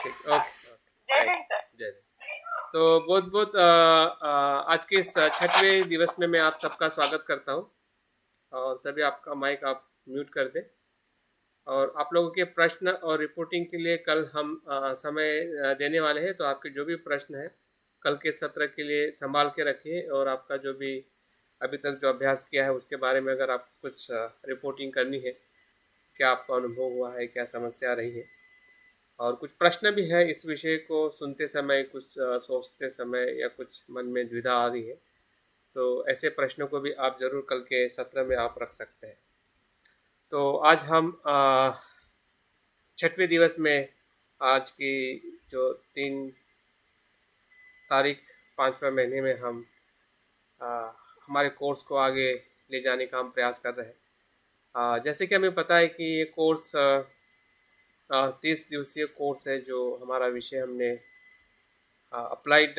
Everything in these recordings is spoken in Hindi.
ठीक, ओके, ओके, जय राइट। हिंद सर। जय हिंद। तो बहुत-बहुत आज के इस छठवें दिवस में मैं आप सबका स्वागत करता हूँ और सभी आपका माइक आप म्यूट कर दें और आप लोगों के प्रश्न और रिपोर्टिंग के लिए कल हम समय देने वाले हैं, तो आपके जो भी प्रश्न हैं, कल के सत्र के लिए सँभाल के रखिए और आपका जो भी अभी तक जो अभ्यास किया है, उसके बारे में अगर आपको कुछ रिपोर्टिंग करनी है, क्या आपका अनुभव हुआ है, क्या समस्या रही है? और कुछ प्रश्न भी है इस विषय को सुनते समय, कुछ सोचते समय या कुछ मन में द्विधा आ रही है, तो ऐसे प्रश्नों को भी आप ज़रूर कल के सत्र में आप रख सकते हैं। तो आज हम छठवें दिवस में आज की जो 3 तारीख 5वें महीने में हम अ, हमारे कोर्स को आगे ले जाने का हम प्रयास कर रहे हैं। जैसे कि हमें पता है कि ये कोर्स 30 दिवसीय कोर्स है, जो हमारा विषय हमने अप्लाइड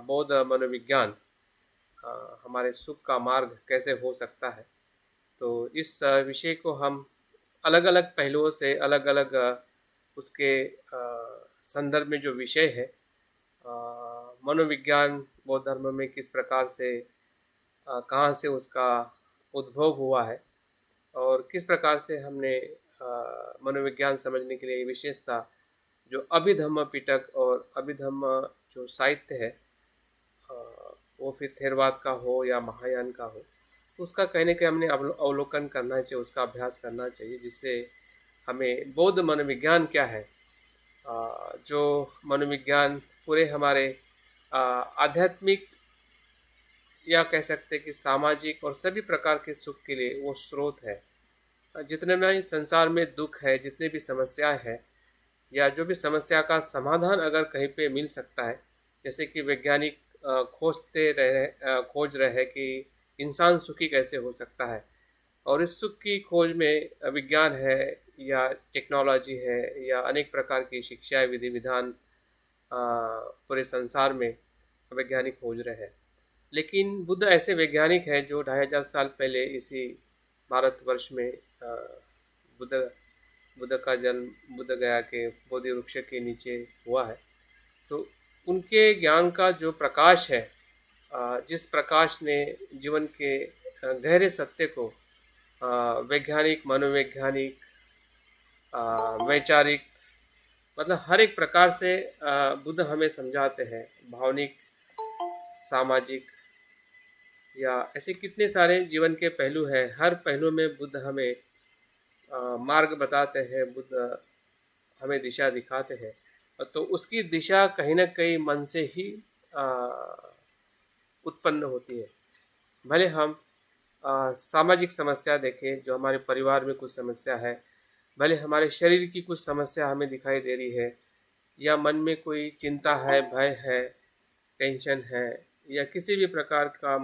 बौद्ध मनोविज्ञान, हमारे सुख का मार्ग कैसे हो सकता है। तो इस विषय को हम अलग-अलग पहलुओं से अलग-अलग उसके संदर्भ में जो विषय है, मनोविज्ञान बौद्ध धर्म में किस प्रकार से कहाँ से उसका उद्भव हुआ है और किस प्रकार से हमने मनोविज्ञान समझने के लिए विशेषता जो अभिधम्म पिटक और अभिधम्म जो साहित्य है, अ, वो फिर थेरवाद का हो या महायान का हो, तो उसका कहने के हमने अवलोकन करना चाहिए, उसका अभ्यास करना चाहिए, जिससे हमें बौद्ध मनोविज्ञान क्या है, जो मनोविज्ञान पूरे हमारे आध्यात्मिक या कह सकते हैं कि सामाजिक और सभी प्रकार के सुख के लिए वो स्रोत है। जितने भी संसार में दुख है, जितनी भी समस्याएं हैं या जो भी समस्या का समाधान अगर कहीं पे मिल सकता है, जैसे कि वैज्ञानिक खोज रहे हैं कि इंसान सुखी कैसे हो सकता है, और इस सुख की खोज में विज्ञान है या टेक्नोलॉजी है या अनेक प्रकार की शिक्षाएं विधि विधान पूरे संसार में वैज्ञानिक खोज रहे हैं। लेकिन बुद्ध ऐसे वैज्ञानिक हैं जो 2500 साल पहले इसी भारतवर्ष में बुद्ध बुद्ध का जन्म बुद्ध गया के बोधि वृक्ष के नीचे हुआ है। तो उनके ज्ञान का जो प्रकाश है, जिस प्रकाश ने जीवन के गहरे सत्य को वैज्ञानिक, मनोवैज्ञानिक, वैचारिक, मतलब हर एक प्रकार से बुद्ध हमें समझाते हैं, भावनिक, सामाजिक या ऐसे कितने सारे जीवन के पहलू हैं, हर पहलू में बुद्ध हमें मार्ग बताते हैं, बुद्ध हमें दिशा दिखाते हैं। तो उसकी दिशा कहीं न कहीं मन से ही अ, उत्पन्न होती है। भले हम सामाजिक समस्या देखें, जो हमारे परिवार में कुछ समस्या है, भले हमारे शरीर की कुछ समस्या हमें दिखाई दे रही है या मन में कोई चिंता है, भय है, टेंशन है या किसी भी प्रकार का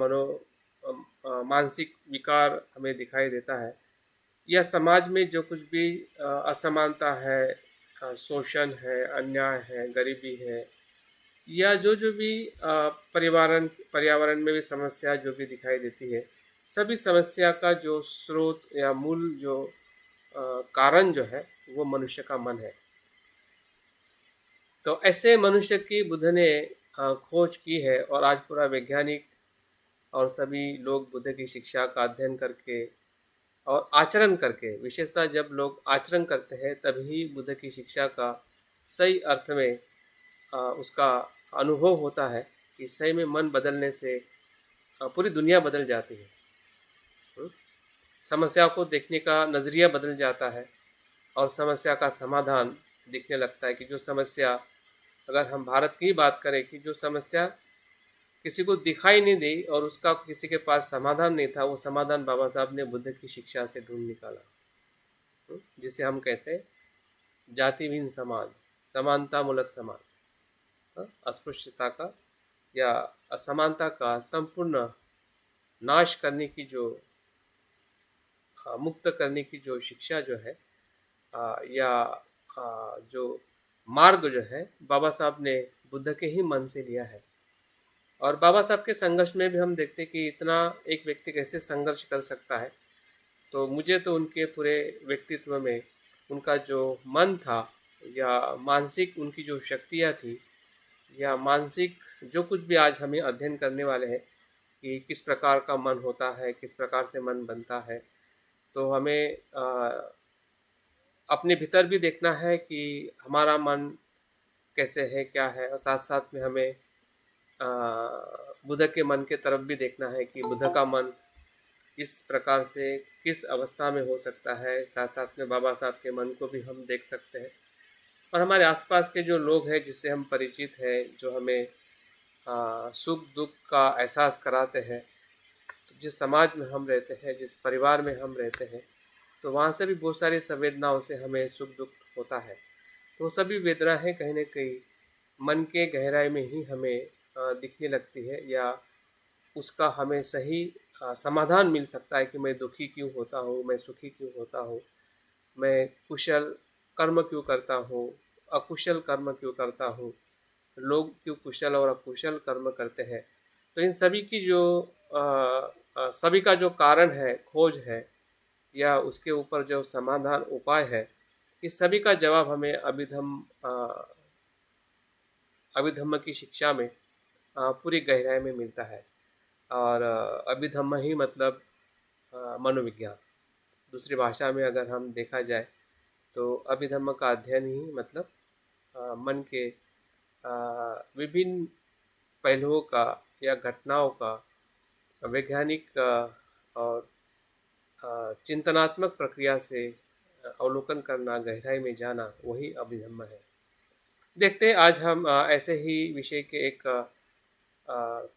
मानसिक विकार हमें दिखाई देता है, या समाज में जो कुछ भी असमानता है, शोषण है, अन्याय है, गरीबी है या जो भी पर्यावरण पर्यावरण में भी समस्या जो भी दिखाई देती है, सभी समस्या का जो स्रोत या मूल जो कारण जो है, वो मनुष्य का मन है। तो ऐसे मनुष्य की बुद्ध ने खोज की है और आज पूरा वैज्ञानिक और सभी लोग बुद्ध की शिक्षा का अध्ययन करके और आचरण करके, विशेषतः जब लोग आचरण करते हैं तभी बुद्ध की शिक्षा का सही अर्थ में उसका अनुभव होता है कि सही में मन बदलने से पूरी दुनिया बदल जाती है। हुँ? समस्या को देखने का नज़रिया बदल जाता है और समस्या का समाधान दिखने लगता है कि जो समस्या, अगर हम भारत की ही बात करें कि जो समस्या किसी को दिखाई नहीं दी और उसका किसी के पास समाधान नहीं था, वो समाधान बाबा साहब ने बुद्ध की शिक्षा से ढूँढ निकाला। जिसे हम कहते हैं जातिहीन समाज, समानतामूलक समाज, अस्पृश्यता का या असमानता का संपूर्ण नाश करने की जो मुक्त करने की जो शिक्षा जो है, या जो मार्ग जो है, बाबा साहब ने बुद्ध के ही मन से लिया है। और बाबा साहब के संघर्ष में भी हम देखते हैं कि इतना एक व्यक्ति कैसे संघर्ष कर सकता है। तो मुझे तो उनके पूरे व्यक्तित्व में उनका जो मन था, या मानसिक उनकी जो शक्तियाँ थी, या मानसिक जो कुछ भी आज हमें अध्ययन करने वाले हैं कि किस प्रकार का मन होता है, किस प्रकार से मन बनता है। तो हमें अपने भीतर भी देखना है कि हमारा मन कैसे है, क्या है, और साथ-साथ में हमें बुद्ध के मन के तरफ भी देखना है कि बुद्ध का मन किस प्रकार से, किस अवस्था में हो सकता है। साथ-साथ में बाबा साहब के मन को भी हम देख सकते हैं। और हमारे आसपास के जो लोग हैं जिससे हम परिचित हैं, जो हमें सुख-दुःख का एहसास कराते हैं, जिस समाज में हम रहते हैं, जिस परिवार में हम रहते हैं, तो वहाँ से भी बहुत सारी संवेदनाओं से हमें सुख-दुःख होता है। तो सभी वेदनाएँ कहीं न कहीं मन के गहराई में ही हमें दिखने लगती है, या उसका हमें सही समाधान मिल सकता है कि मैं दुखी क्यों होता हूँ, मैं सुखी क्यों होता हूँ, मैं कुशल कर्म क्यों करता हूँ, अकुशल कर्म क्यों करता हूँ, लोग क्यों कुशल और अकुशल कर्म करते हैं। तो इन सभी की जो सभी का जो कारण है, खोज है, या उसके ऊपर जो समाधान उपाय है, इस सभी का जवाब हमें अभिधम्म की शिक्षा में पूरी गहराई में मिलता है। और अभिधम्म ही मतलब मनोविज्ञान। दूसरी भाषा में अगर हम देखा जाए तो अभिधम्म का अध्ययन ही मतलब मन के विभिन्न पहलुओं का या घटनाओं का वैज्ञानिक और चिंतनात्मक प्रक्रिया से अवलोकन करना, गहराई में जाना, वही अभिधम्म है। देखते हैं आज हम ऐसे ही विषय के एक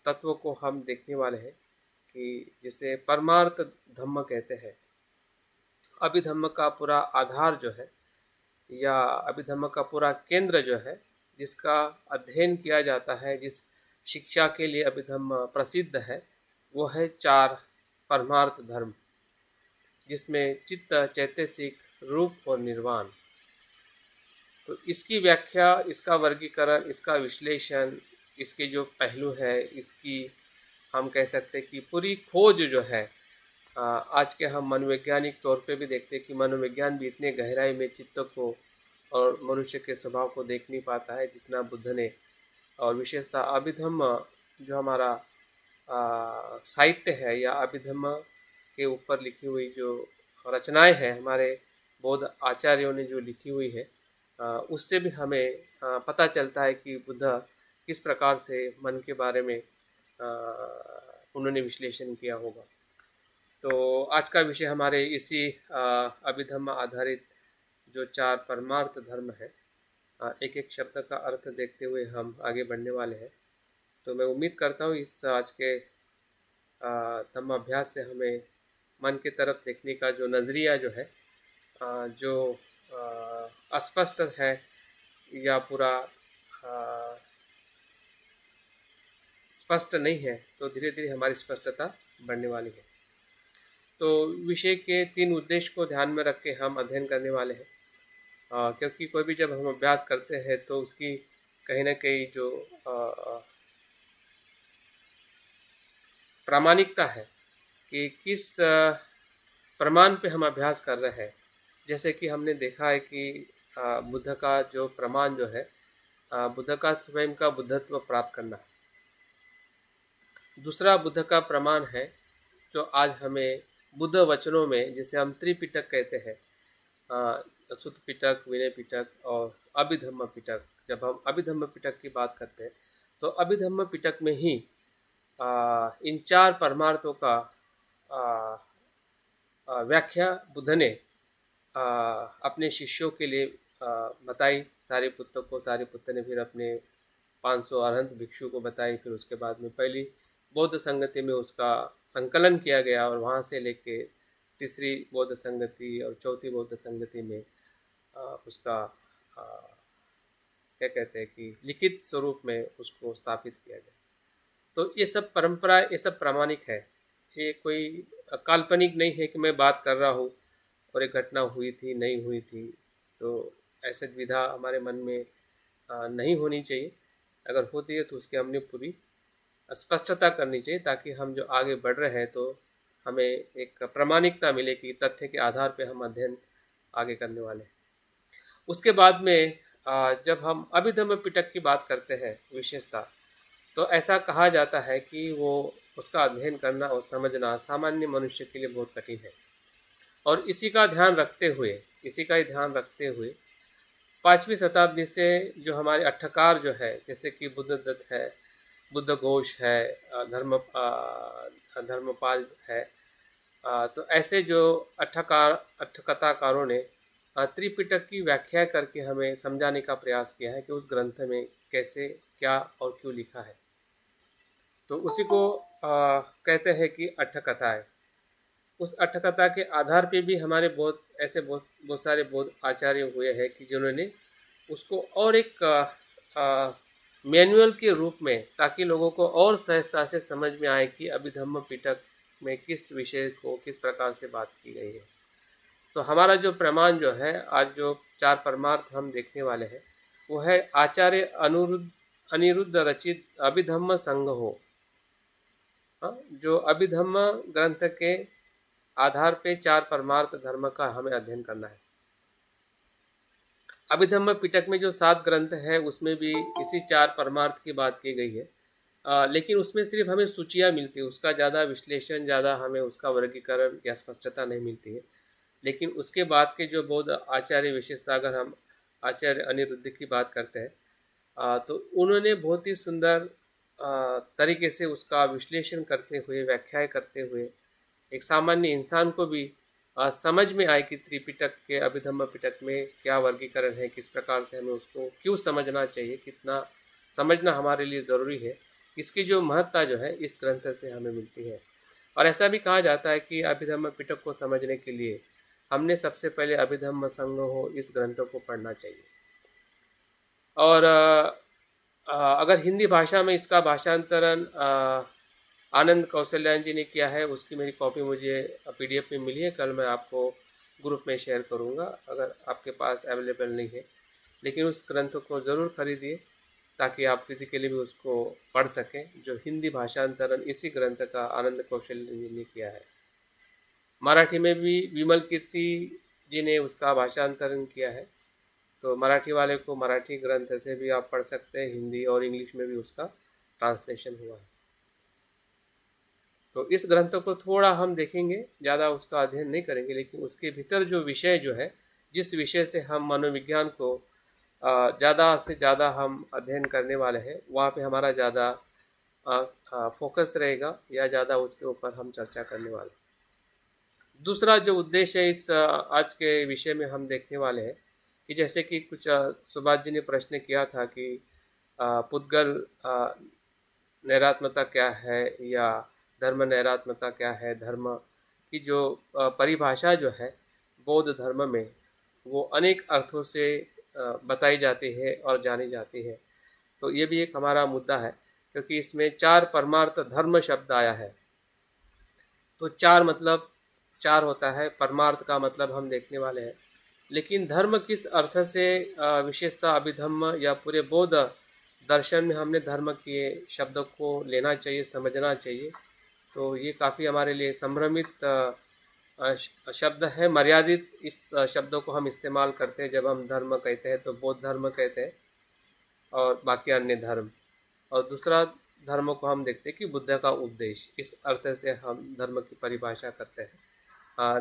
तत्व को हम देखने वाले हैं कि जिसे परमार्थ धम्म कहते हैं। अभिधम्म का पूरा आधार जो है, या अभिधम्म का पूरा केंद्र जो है, जिसका अध्ययन किया जाता है, जिस शिक्षा के लिए अभिधम्म प्रसिद्ध है, वो है चार परमार्थ धर्म, जिसमें चित्त, चैतसिक, रूप और निर्वाण। तो इसकी व्याख्या, इसका वर्गीकरण, इसका विश्लेषण, इसके जो पहलू है, इसकी हम कह सकते हैं कि पूरी खोज जो है, आज के हम मनोवैज्ञानिक तौर पे भी देखते हैं कि मनोविज्ञान भी इतने गहराई में चित्त को और मनुष्य के स्वभाव को देख नहीं पाता है जितना बुद्ध ने। और विशेषतः अभिधम्म जो हमारा साहित्य है, या अभिधम्म के ऊपर लिखी हुई जो रचनाएं हैं, हमारे बौद्ध आचार्यों ने जो लिखी हुई है, उससे भी हमें पता चलता है कि बुद्ध किस प्रकार से मन के बारे में उन्होंने विश्लेषण किया होगा। तो आज का विषय हमारे इसी अभिधम्म आधारित जो चार परमार्थ धर्म है, एक एक शब्द का अर्थ देखते हुए हम आगे बढ़ने वाले हैं। तो मैं उम्मीद करता हूँ इस आज के धम्म अभ्यास से हमें मन की तरफ देखने का जो नज़रिया जो है, जो अस्पष्ट है या पूरा स्पष्ट नहीं है, तो धीरे धीरे हमारी स्पष्टता बढ़ने वाली है। तो विषय के तीन उद्देश्य को ध्यान में रख के हम अध्ययन करने वाले हैं। क्योंकि कोई भी जब हम अभ्यास करते हैं तो उसकी कहीं न कहीं जो प्रामाणिकता है कि किस प्रमाण पे हम अभ्यास कर रहे हैं। जैसे कि हमने देखा है कि बुद्ध का जो प्रमाण जो है, बुद्ध का स्वयं का बुद्धत्व प्राप्त करना। दूसरा बुद्ध का प्रमाण है जो आज हमें बुद्ध वचनों में, जिसे हम त्रिपिटक कहते हैं, सुत्त पिटक, विनय पिटक और अभिधम्म पिटक। जब हम अभिधम्म पिटक की बात करते हैं तो अभिधम्म पिटक में ही इन चार परमार्थों का व्याख्या बुद्ध ने अपने शिष्यों के लिए बताई। सारिपुत्त ने फिर अपने 500 अरहंत भिक्षु को बताई। फिर उसके बाद में पहली बौद्ध संगति में उसका संकलन किया गया, और वहाँ से लेके तीसरी बौद्ध संगति और चौथी बौद्ध संगति में उसका क्या कहते हैं कि लिखित स्वरूप में उसको स्थापित किया गया। तो ये सब परंपरा, ये सब प्रामाणिक है। ये कोई काल्पनिक नहीं है कि मैं बात कर रहा हूँ और एक घटना हुई थी, नहीं हुई थी। तो ऐसे द्विधा हमारे मन में नहीं होनी चाहिए। अगर होती है तो उसकी हमने पूरी स्पष्टता करनी चाहिए, ताकि हम जो आगे बढ़ रहे हैं तो हमें एक प्रामाणिकता मिले कि तथ्य के आधार पे हम अध्ययन आगे करने वाले हैं। उसके बाद में जब हम अभिधम्म पिटक की बात करते हैं विशेषता, तो ऐसा कहा जाता है कि वो उसका अध्ययन करना और समझना सामान्य मनुष्य के लिए बहुत कठिन है। और इसी का ही ध्यान रखते हुए 5वीं शताब्दी से जो हमारे अट्ठकार जो है, जैसे कि बुद्धदत्त है, बुद्धघोष है, धर्मपाल है, तो ऐसे जो अट्ठकथाकारों ने त्रिपिटक की व्याख्या करके हमें समझाने का प्रयास किया है कि उस ग्रंथ में कैसे, क्या और क्यों लिखा है। तो उसी को कहते हैं कि अट्ठकथा है। उस अट्ठकथा के आधार पे भी हमारे बहुत सारे बौद्ध आचार्य हुए हैं कि जिन्होंने उसको और एक मैनुअल के रूप में, ताकि लोगों को और सहजता से समझ में आए कि अभिधम्म पिटक में किस विषय को किस प्रकार से बात की गई है। तो हमारा जो प्रमाण जो है, आज जो 4 परमार्थ हम देखने वाले हैं, वो है आचार्य अनिरुद्ध रचित अभिधम्म संग्रह। हाँ, जो अभिधम्म ग्रंथ के आधार पे 4 परमार्थ धर्म का हमें अध्ययन करना है। अभिधम्म पिटक में जो 7 ग्रंथ है, उसमें भी इसी 4 परमार्थ की बात की गई है। लेकिन उसमें सिर्फ हमें सूचियाँ मिलती है, उसका ज़्यादा विश्लेषण, ज़्यादा हमें उसका वर्गीकरण या स्पष्टता नहीं मिलती है। लेकिन उसके बाद के जो बौद्ध आचार्य विशेषता, अगर हम आचार्य अनिरुद्ध की बात करते हैं, तो उन्होंने बहुत ही सुंदर तरीके से उसका विश्लेषण करते हुए, व्याख्याएं करते हुए, एक सामान्य इंसान को भी समझ में आए कि त्रिपिटक के अभिधम्म पिटक में क्या वर्गीकरण है, किस प्रकार से हमें उसको क्यों समझना चाहिए, कितना समझना हमारे लिए ज़रूरी है, इसकी जो महत्ता जो है इस ग्रंथ से हमें मिलती है। और ऐसा भी कहा जाता है कि अभिधम्म पिटक को समझने के लिए हमने सबसे पहले अभिधम्म संग्रह इस ग्रंथ को पढ़ना चाहिए। और अगर हिंदी भाषा में इसका भाषांतरण आनंद कौशल्यान जी ने किया है, उसकी मेरी कॉपी मुझे पीडीएफ में मिली है, कल मैं आपको ग्रुप में शेयर करूंगा अगर आपके पास अवेलेबल नहीं है। लेकिन उस ग्रंथ को ज़रूर खरीदिए ताकि आप फिजिकली भी उसको पढ़ सकें, जो हिंदी भाषांतरण इसी ग्रंथ का आनंद कौशल्यान जी ने किया है। मराठी में भी विमल कीर्ति जी ने उसका भाषांतरण किया है, तो मराठी वाले को मराठी ग्रंथ से भी आप पढ़ सकते हैं, हिंदी और इंग्लिश में भी उसका ट्रांसलेशन हुआ है। तो इस ग्रंथ को थोड़ा हम देखेंगे, ज़्यादा उसका अध्ययन नहीं करेंगे, लेकिन उसके भीतर जो विषय जो है, जिस विषय से हम मनोविज्ञान को ज़्यादा से ज़्यादा हम अध्ययन करने वाले हैं, वहाँ पे हमारा ज़्यादा फोकस रहेगा या ज़्यादा उसके ऊपर हम चर्चा करने वाले हैं। दूसरा जो उद्देश्य है इस आज के विषय में हम देखने वाले हैं कि जैसे कि कुछ सुभाष जी ने प्रश्न किया था कि पुद्गल नैरात्मता क्या है, या धर्म नैरात्मता क्या है। धर्म की जो परिभाषा जो है बौद्ध धर्म में, वो अनेक अर्थों से बताई जाती है और जानी जाती है। तो ये भी एक हमारा मुद्दा है, क्योंकि इसमें 4 परमार्थ धर्म शब्द आया है। तो 4 मतलब 4 होता है, परमार्थ का मतलब हम देखने वाले हैं। लेकिन धर्म किस अर्थ से विशेषता अभिधम्म या पूरे बौद्ध दर्शन में हमने धर्म के शब्द को लेना चाहिए, समझना चाहिए। तो ये काफ़ी हमारे लिए संभ्रमित शब्द है। मर्यादित इस शब्दों को हम इस्तेमाल करते हैं जब हम धर्म कहते हैं, तो बौद्ध धर्म कहते हैं और बाकी अन्य धर्म। और दूसरा धर्म को हम देखते हैं कि बुद्ध का उपदेश, इस अर्थ से हम धर्म की परिभाषा करते हैं।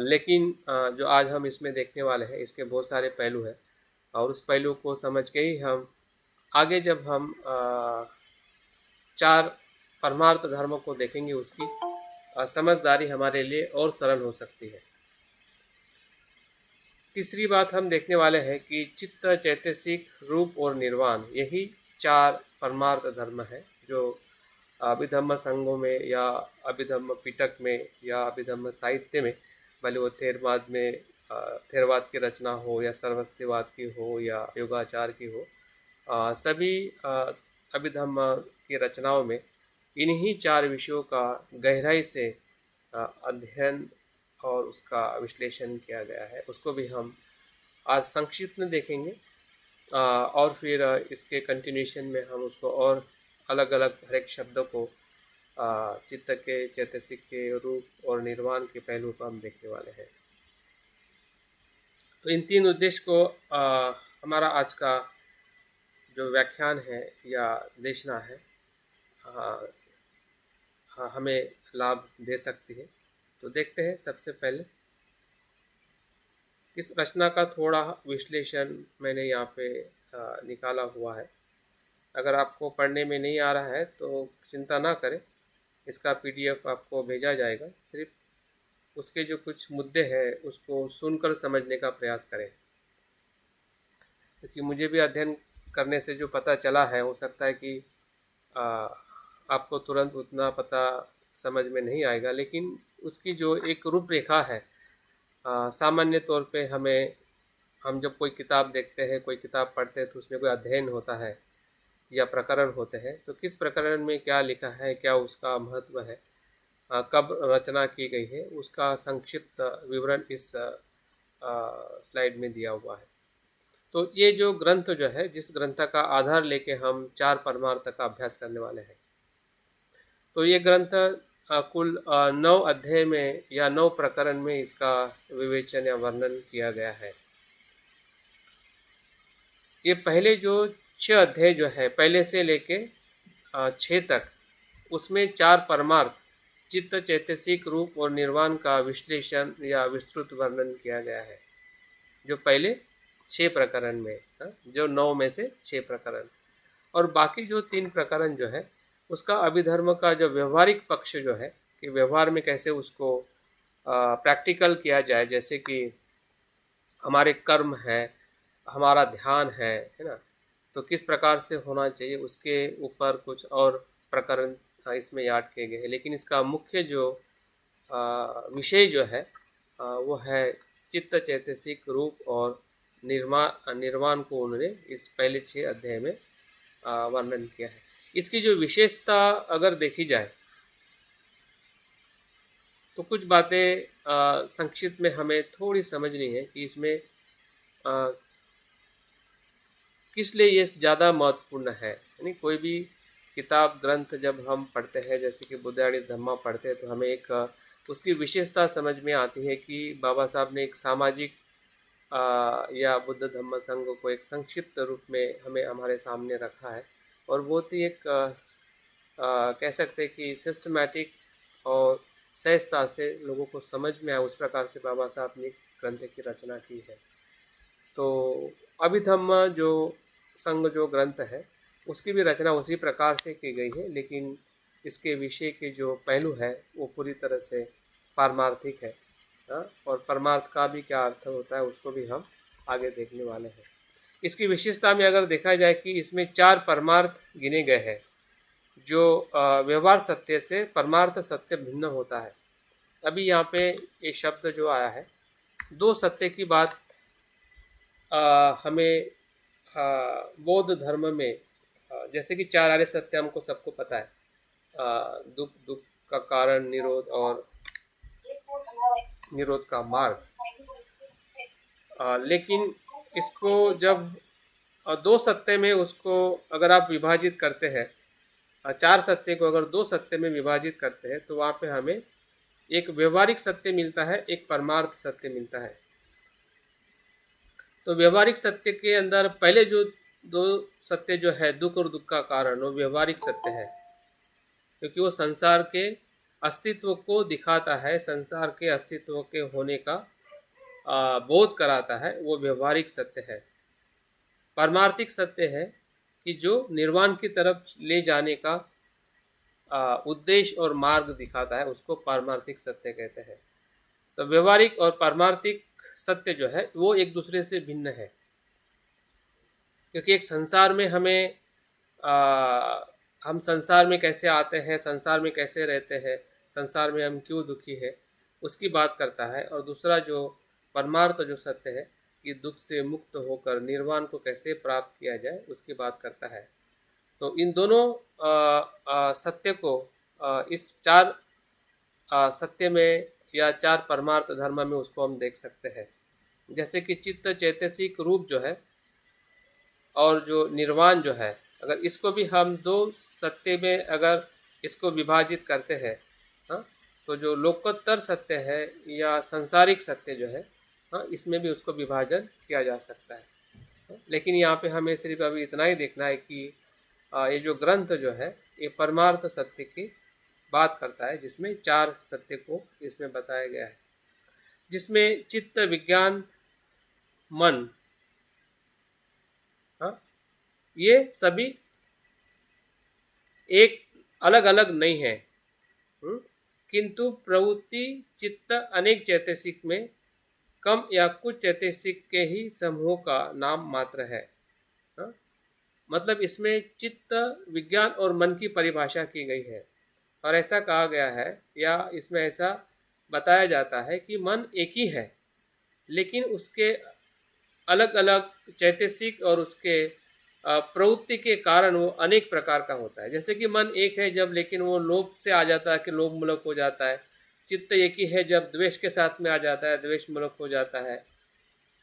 लेकिन जो आज हम इसमें देखने वाले हैं, इसके बहुत सारे पहलू हैं, और उस पहलू को समझ के ही हम आगे जब हम 4 परमार्थ धर्मों को देखेंगे, उसकी समझदारी हमारे लिए और सरल हो सकती है। तीसरी बात हम देखने वाले हैं कि चित्त, चैतसिक, रूप और निर्वाण, यही 4 परमार्थ धर्म है जो अभिधम्म संघों में या अभिधम्म पिटक में या अभिधम्म साहित्य में, भले वो थेरवाद में थेरवाद की रचना हो या सर्वस्तिवाद की हो या योगाचार की हो, सभी अभिधम्म की रचनाओं में इन्हीं 4 विषयों का गहराई से अध्ययन और उसका विश्लेषण किया गया है। उसको भी हम आज संक्षिप्त में देखेंगे, और फिर इसके कंटिन्यूशन में हम उसको और अलग अलग हर एक शब्दों को चित्त के, चैतसिक के, रूप और निर्वाण के पहलू को हम देखने वाले हैं। तो इन 3 उद्देश्य को हमारा आज का जो व्याख्यान है या देशना है हाँ, हमें लाभ दे सकती है। तो देखते हैं सबसे पहले इस रचना का थोड़ा विश्लेषण मैंने यहाँ पे निकाला हुआ है। अगर आपको पढ़ने में नहीं आ रहा है तो चिंता ना करें, इसका पीडीएफ आपको भेजा जाएगा। सिर्फ उसके जो कुछ मुद्दे हैं उसको सुनकर समझने का प्रयास करें, क्योंकि मुझे भी अध्ययन करने से जो पता चला है हो सकता है कि आ, आपको तुरंत उतना पता समझ में नहीं आएगा, लेकिन उसकी जो एक रूपरेखा है सामान्य तौर पे हम जब कोई किताब देखते हैं, कोई किताब पढ़ते हैं तो उसमें कोई अध्ययन होता है या प्रकरण होते हैं, तो किस प्रकरण में क्या लिखा है, क्या उसका महत्व है, कब रचना की गई है, उसका संक्षिप्त विवरण इस स्लाइड में दिया हुआ है। तो ये जो ग्रंथ जो है, जिस ग्रंथ का आधार लेके हम 4 परमार्थ का अभ्यास करने वाले हैं, तो ये ग्रंथ कुल 9 अध्याय में या 9 प्रकरण में इसका विवेचन या वर्णन किया गया है। ये पहले जो 6 अध्याय जो है, पहले से लेके 6 तक, उसमें 4 परमार्थ चित्त, चैतसिक, रूप और निर्वाण का विश्लेषण या विस्तृत वर्णन किया गया है। जो पहले 6 प्रकरण में, जो 9 में से 6 प्रकरण, और बाकी जो 3 प्रकरण जो है उसका अभिधर्म का जो व्यवहारिक पक्ष जो है कि व्यवहार में कैसे उसको प्रैक्टिकल किया जाए, जैसे कि हमारे कर्म है, हमारा ध्यान है ना, तो किस प्रकार से होना चाहिए, उसके ऊपर कुछ और प्रकरण इसमें याद किए गए हैं। लेकिन इसका मुख्य जो विषय जो है वो है चित्त, चैतसिक, रूप और निर्वाण को उन्होंने इस पहले 6 अध्याय में वर्णन किया है। इसकी जो विशेषता अगर देखी जाए तो कुछ बातें संक्षिप्त में हमें थोड़ी समझनी है कि इसमें किस लिए ये ज़्यादा महत्वपूर्ण है। यानी कोई भी किताब ग्रंथ जब हम पढ़ते हैं, जैसे कि बुद्धायणी धम्मा पढ़ते हैं, तो हमें एक उसकी विशेषता समझ में आती है कि बाबा साहब ने एक सामाजिक या बुद्ध धम्म संघ को एक संक्षिप्त रूप में हमें हमारे सामने रखा है, और बहुत ही एक कह सकते हैं कि सिस्टमैटिक और सहजता से लोगों को समझ में आए, उस प्रकार से बाबा साहब ने ग्रंथ की रचना की है। तो अभिधम्म जो संघ जो ग्रंथ है उसकी भी रचना उसी प्रकार से की गई है, लेकिन इसके विषय के जो पहलू है वो पूरी तरह से पारमार्थिक है। और परमार्थ का भी क्या अर्थ होता है उसको भी हम आगे देखने वाले हैं। इसकी विशेषता में अगर देखा जाए कि इसमें 4 परमार्थ गिने गए हैं, जो व्यवहार सत्य से परमार्थ सत्य भिन्न होता है। अभी यहाँ पे ये शब्द जो आया है, 2 सत्य की बात हमें बौद्ध धर्म में जैसे कि 4 आर्य सत्य हमको सबको पता है, दुख का कारण, निरोध और निरोध का मार्ग। लेकिन इसको जब 2 सत्य में उसको अगर आप विभाजित करते हैं, 4 सत्य को अगर 2 सत्य में विभाजित करते हैं, तो वहाँ पे हमें एक व्यवहारिक सत्य मिलता है, एक परमार्थ सत्य मिलता है। तो व्यवहारिक सत्य के अंदर पहले जो 2 सत्य जो है, दुख और दुख का कारण, वो व्यवहारिक सत्य है, क्योंकि वो संसार के अस्तित्व को दिखाता है, संसार के अस्तित्व के होने का बोध कराता है, वो व्यवहारिक सत्य है। पारमार्थिक सत्य है कि जो निर्वाण की तरफ ले जाने का उद्देश्य और मार्ग दिखाता है, उसको पारमार्थिक सत्य कहते हैं। तो व्यवहारिक और पारमार्थिक सत्य जो है वो एक दूसरे से भिन्न है, क्योंकि एक संसार में हम संसार में कैसे आते हैं, संसार में कैसे रहते हैं, संसार में हम क्यों दुखी है, उसकी बात करता है। और दूसरा जो परमार्थ जो सत्य है कि दुख से मुक्त होकर निर्वाण को कैसे प्राप्त किया जाए, उसकी बात करता है। तो इन दोनों सत्य को इस 4 सत्य में या 4 परमार्थ धर्म में उसको हम देख सकते हैं। जैसे कि चित्त, चैतसिक, रूप जो है और जो निर्वाण जो है, अगर इसको भी हम 2 सत्य में अगर इसको विभाजित करते हैं, हाँ, तो जो लोकोत्तर सत्य है या संसारिक सत्य जो है, हाँ, इसमें भी उसको विभाजन किया जा सकता है। लेकिन यहाँ पे हमें सिर्फ अभी इतना ही देखना है कि ये जो ग्रंथ जो है ये परमार्थ सत्य की बात करता है, जिसमें 4 सत्य को इसमें बताया गया है, जिसमें चित्त, विज्ञान, मन, हाँ, ये सभी एक अलग अलग नहीं है, हम्म, किंतु प्रवृत्ति चित्त अनेक चैतसिक में कम या कुछ चैतसिक के ही समूह का नाम मात्र है। हाँ? मतलब इसमें चित्त, विज्ञान और मन की परिभाषा की गई है, और ऐसा कहा गया है या इसमें ऐसा बताया जाता है कि मन एक ही है, लेकिन उसके अलग अलग चैतसिक और उसके प्रवृत्ति के कारण वो अनेक प्रकार का होता है। जैसे कि मन एक है जब, लेकिन वो लोभ से आ जाता है कि लोभ मूलक हो जाता है। चित्त एक ही है जब द्वेष के साथ में आ जाता है, द्वेष मूलक हो जाता है।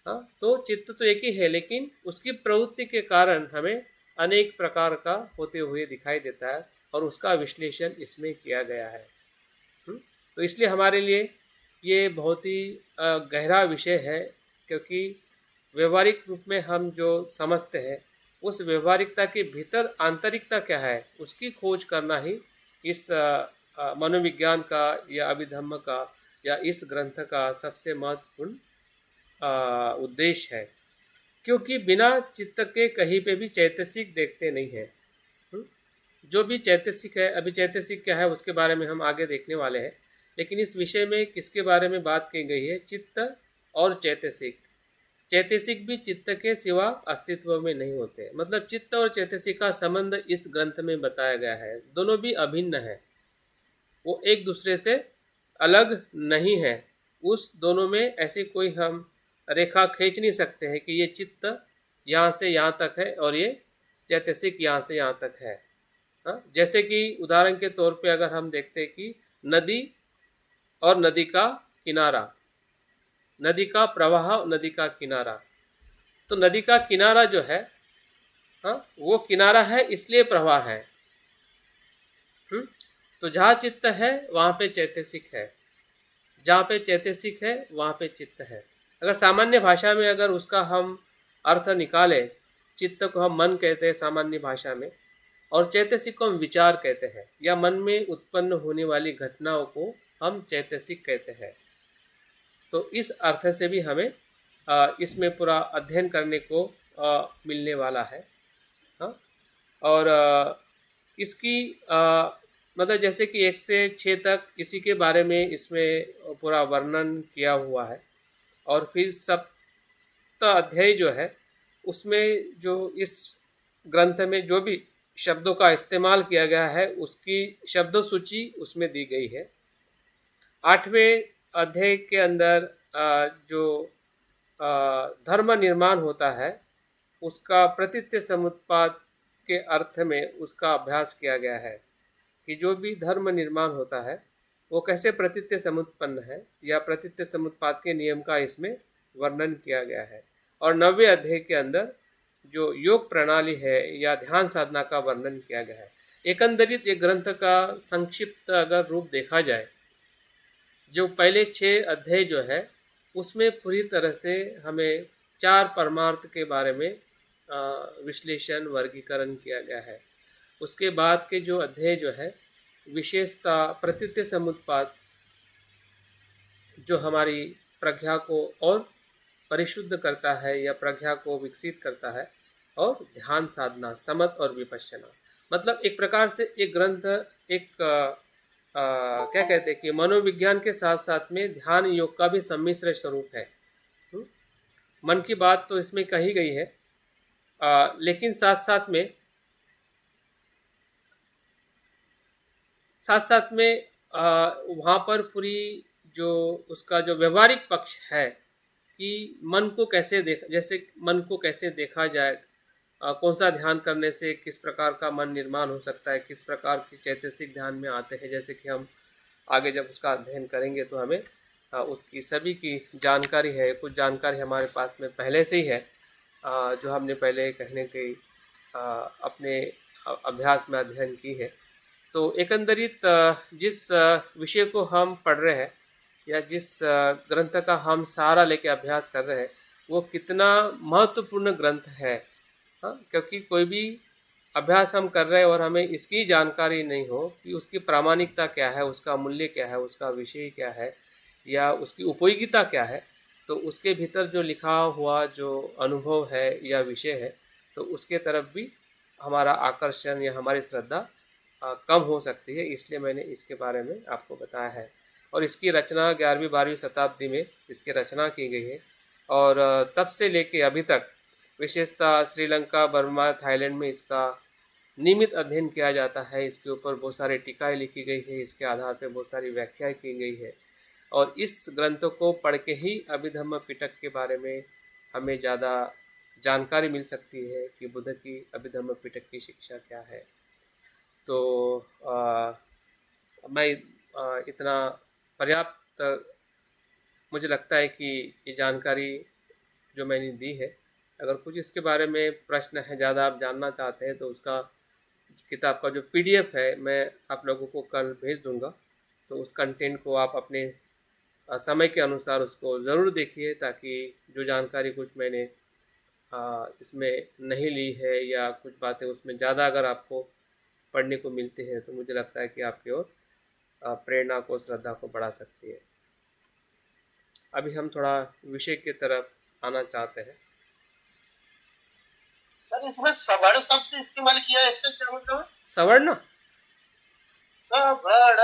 हाँ, तो चित्त तो एक ही है, लेकिन उसकी प्रवृत्ति के कारण हमें अनेक प्रकार का होते हुए दिखाई देता है, और उसका विश्लेषण इसमें किया गया है। तो इसलिए हमारे लिए ये बहुत ही गहरा विषय है, क्योंकि व्यवहारिक रूप में हम जो समझते हैं उस व्यवहारिकता के भीतर आंतरिकता क्या है उसकी खोज करना ही इस मनोविज्ञान का या अभिधम्म का या इस ग्रंथ का सबसे महत्वपूर्ण उद्देश्य है। क्योंकि बिना चित्त के कहीं पे भी चैतसिक देखते नहीं है। जो भी चैतसिक है, अभी चैतसिक क्या है उसके बारे में हम आगे देखने वाले हैं, लेकिन इस विषय में किसके बारे में बात की गई है? चित्त और चैतसिक। चैतसिक भी चित्त के सिवा अस्तित्व में नहीं होते। मतलब चित्त और चैतसिक का संबंध इस ग्रंथ में बताया गया है। दोनों भी अभिन्न है, वो एक दूसरे से अलग नहीं है। उस दोनों में ऐसी कोई हम रेखा खींच नहीं सकते हैं कि ये चित्त यहाँ से यहाँ तक है और ये चैतसिक यहाँ से यहाँ तक है। हाँ, जैसे कि उदाहरण के तौर पे अगर हम देखते हैं कि नदी और नदी का किनारा, नदी का प्रवाह, नदी का किनारा, तो नदी का किनारा जो है, हाँ, वो किनारा है इसलिए प्रवाह है। तो जहाँ चित्त है वहाँ पे चैतसिक है, जहाँ पे चैतसिक है वहाँ पे चित्त है। अगर सामान्य भाषा में अगर उसका हम अर्थ निकालें, चित्त को हम मन कहते हैं सामान्य भाषा में, और चैतसिक को हम विचार कहते हैं, या मन में उत्पन्न होने वाली घटनाओं को हम चैतसिक कहते हैं। तो इस अर्थ से भी हमें इसमें पूरा अध्ययन करने को मिलने वाला है। हाँ, और इसकी मतलब जैसे कि 1 से 6 तक इसी के बारे में इसमें पूरा वर्णन किया हुआ है, और फिर 7 अध्याय जो है उसमें जो इस ग्रंथ में जो भी शब्दों का इस्तेमाल किया गया है उसकी शब्द सूची उसमें दी गई है। 8वें अध्याय के अंदर जो धर्म निर्माण होता है उसका प्रतीत्य समुत्पाद के अर्थ में उसका अभ्यास किया गया है, कि जो भी धर्म निर्माण होता है वो कैसे प्रतीत्य समुत्पन्न है, या प्रतीत्य समुत्पाद के नियम का इसमें वर्णन किया गया है। और 9वें अध्याय के अंदर जो योग प्रणाली है या ध्यान साधना का वर्णन किया गया है। एकंदरित ये ग्रंथ का संक्षिप्त अगर रूप देखा जाए, जो पहले 6 अध्याय जो है उसमें पूरी तरह से हमें 4 परमार्थ के बारे में विश्लेषण, वर्गीकरण किया गया है। उसके बाद के जो अध्याय जो है विशेषता प्रतीत्य समुत्पाद, जो हमारी प्रज्ञा को और परिशुद्ध करता है या प्रज्ञा को विकसित करता है, और ध्यान साधना, समत और विपश्यना। मतलब एक प्रकार से एक ग्रंथ एक क्या कहते हैं कि मनोविज्ञान के साथ साथ में ध्यान योग का भी सम्मिश्र स्वरूप है। मन की बात तो इसमें कही गई है, लेकिन साथ साथ में वहाँ पर पूरी जो उसका जो व्यवहारिक पक्ष है कि मन को कैसे जैसे मन को कैसे देखा जाए, कौन सा ध्यान करने से किस प्रकार का मन निर्माण हो सकता है, किस प्रकार के चैतसिक ध्यान में आते हैं। जैसे कि हम आगे जब उसका अध्ययन करेंगे तो हमें उसकी सभी की जानकारी है। कुछ जानकारी हमारे पास में पहले से ही है, जो हमने पहले कहने की अपने अभ्यास में अध्ययन की है। तो एकंदरित जिस विषय को हम पढ़ रहे हैं या जिस ग्रंथ का हम सहारा लेके अभ्यास कर रहे हैं वो कितना महत्वपूर्ण ग्रंथ है। हाँ, क्योंकि कोई भी अभ्यास हम कर रहे हैं और हमें इसकी जानकारी नहीं हो कि उसकी प्रामाणिकता क्या है, उसका मूल्य क्या है, उसका विषय क्या है या उसकी उपयोगिता क्या है, तो उसके भीतर जो लिखा हुआ जो अनुभव है या विषय है, तो उसके तरफ भी हमारा आकर्षण या हमारी श्रद्धा कम हो सकती है। इसलिए मैंने इसके बारे में आपको बताया है। और इसकी रचना 11वीं 12वीं शताब्दी में इसकी रचना की गई है और तब से लेके अभी तक विशेषतः श्रीलंका, बर्मा, थाईलैंड में इसका नियमित अध्ययन किया जाता है। इसके ऊपर बहुत सारी टीकाएँ लिखी गई है, इसके आधार पर बहुत सारी व्याख्याएँ की गई है और इस ग्रंथों को पढ़ के ही अभिधम्म पिटक के बारे में हमें ज़्यादा जानकारी मिल सकती है कि बुद्ध की अभिधम्म पिटक की शिक्षा क्या है। तो मैं इतना पर्याप्त मुझे लगता है कि ये जानकारी जो मैंने दी है, अगर कुछ इसके बारे में प्रश्न है, ज़्यादा आप जानना चाहते हैं, तो उसका किताब का जो पीडीएफ है मैं आप लोगों को कल भेज दूंगा। तो उस कंटेंट को आप अपने समय के अनुसार उसको ज़रूर देखिए, ताकि जो जानकारी कुछ मैंने इसमें नहीं ली है या कुछ बातें उसमें ज़्यादा अगर आपको पढ़ने को मिलती है, तो मुझे लगता है कि आपकी ओर प्रेरणा को, श्रद्धा को बढ़ा सकती है। अभी हम थोड़ा विषय की तरफ आना चाहते हैं। सर, इसमें सवर्ण शब्द इस्तेमाल किया है, इसका क्या मतलब है? सवर्ण, सवर्ण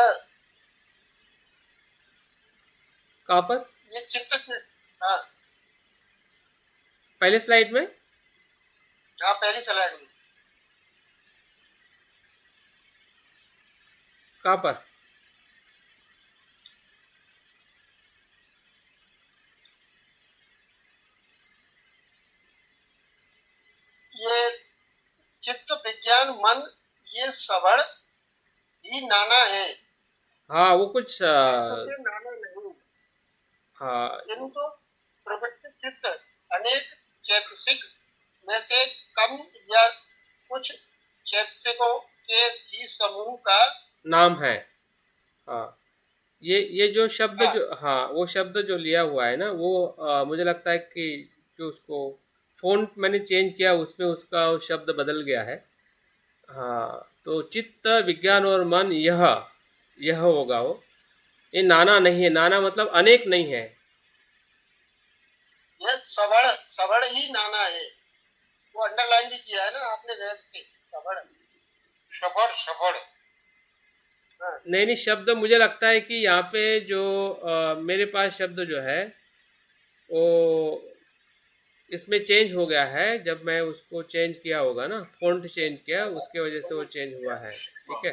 कहाँ पर? ये चित्त। हाँ पहले स्लाइड में। हाँ, पहली स्लाइड में। कहाँ पर? ये चित्त, विज्ञान, मन, ये सवर्ण ही नाना है। हाँ, वो कुछ नाना नहीं। हाँ, किंतु प्रवृत्ति चित्त अनेक चैतसिक में से कम या कुछ चैतसिकों के ही समूह का नाम है। हाँ, ये जो शब्द हाँ, जो, हाँ, वो शब्द जो लिया हुआ है ना, वो मुझे लगता है कि जो उसको फ़ॉन्ट मैंने चेंज किया, उसमें उसका वो शब्द बदल गया है। हाँ, तो चित्त, विज्ञान और मन, यह होगा वो। ये नाना नहीं है, नाना मतलब अनेक नहीं है। यह सवर्ण सवर्ण ही नाना है। वो अंडरलाइन भी किया है ना आपने, रेड से। सवर्ण, सवर्ण, सवर्ण। हाँ, नहीं नहीं, शब्द मुझे लगता है कि यहाँ पे जो मेरे पास शब्द जो है वो इसमें चेंज हो गया है। जब मैं उसको चेंज किया होगा ना, फ़ॉन्ट चेंज किया, उसके वजह से वो चेंज हुआ है। ठीक है,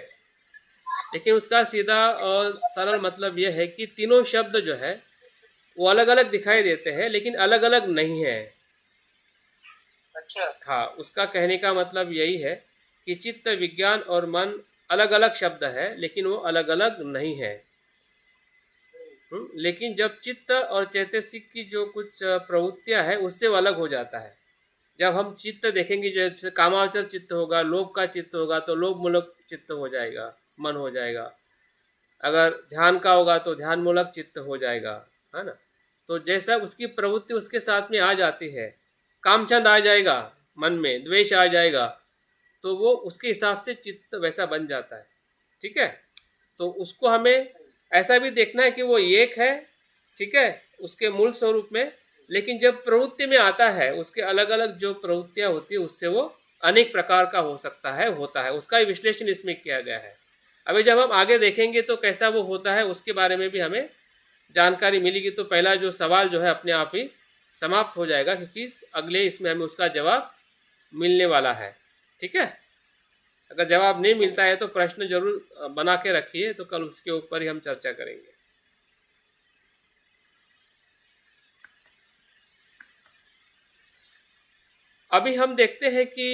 लेकिन उसका सीधा और सरल मतलब ये है कि तीनों शब्द जो है वो अलग अलग दिखाई देते हैं, लेकिन अलग अलग नहीं है। अच्छा। हाँ, उसका कहने का मतलब यही है कि चित्त, विज्ञान और मन अलग अलग शब्द है, लेकिन वो अलग अलग नहीं है। लेकिन जब चित्त और चैतसिक की जो कुछ प्रवृत्तियां है, उससे वो अलग हो जाता है। जब हम चित्त देखेंगे, जैसे कामावचर चित्त होगा, लोभ का चित्त होगा, तो लोभ मूलक चित्त हो जाएगा, मन हो जाएगा। अगर ध्यान का होगा तो ध्यान मूलक चित्त हो जाएगा, है ना। तो जैसा उसकी प्रवृत्ति उसके साथ में आ जाती है, कामचंद आ जाएगा, मन में द्वेष आ जाएगा, तो वो उसके हिसाब से चित्त वैसा बन जाता है। ठीक है, तो उसको हमें ऐसा भी देखना है कि वो एक है, ठीक है, उसके मूल स्वरूप में। लेकिन जब प्रवृत्ति में आता है, उसके अलग अलग जो प्रवृत्तियां होती है, उससे वो अनेक प्रकार का हो सकता है, होता है। उसका विश्लेषण इसमें किया गया है। अभी जब हम आगे देखेंगे तो कैसा वो होता है, उसके बारे में भी हमें जानकारी मिलेगी। तो पहला जो सवाल जो है अपने आप ही समाप्त हो जाएगा, क्योंकि अगले इसमें हमें उसका जवाब मिलने वाला है। ठीक है, अगर जवाब नहीं मिलता है तो प्रश्न जरूर बना के रखिए, तो कल उसके ऊपर ही हम चर्चा करेंगे। अभी हम देखते हैं कि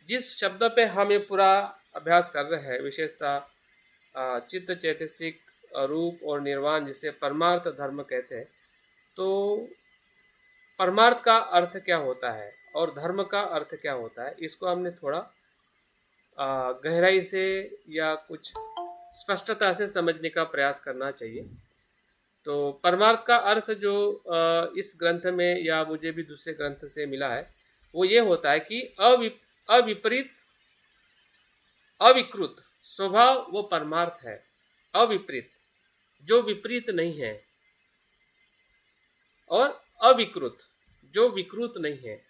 जिस शब्द पे हम ये पूरा अभ्यास कर रहे हैं, विशेषतः चित्त, चैतसिक, रूप और निर्वाण, जिसे परमार्थ धर्म कहते हैं। तो परमार्थ का अर्थ क्या होता है और धर्म का अर्थ क्या होता है, इसको हमने थोड़ा गहराई से या कुछ स्पष्टता से समझने का प्रयास करना चाहिए। तो परमार्थ का अर्थ जो इस ग्रंथ में या मुझे भी दूसरे ग्रंथ से मिला है, वो ये होता है कि अविपरीत अविकृत स्वभाव वो परमार्थ है। अविपरीत, जो विपरीत नहीं है, और अविकृत, जो विकृत नहीं है।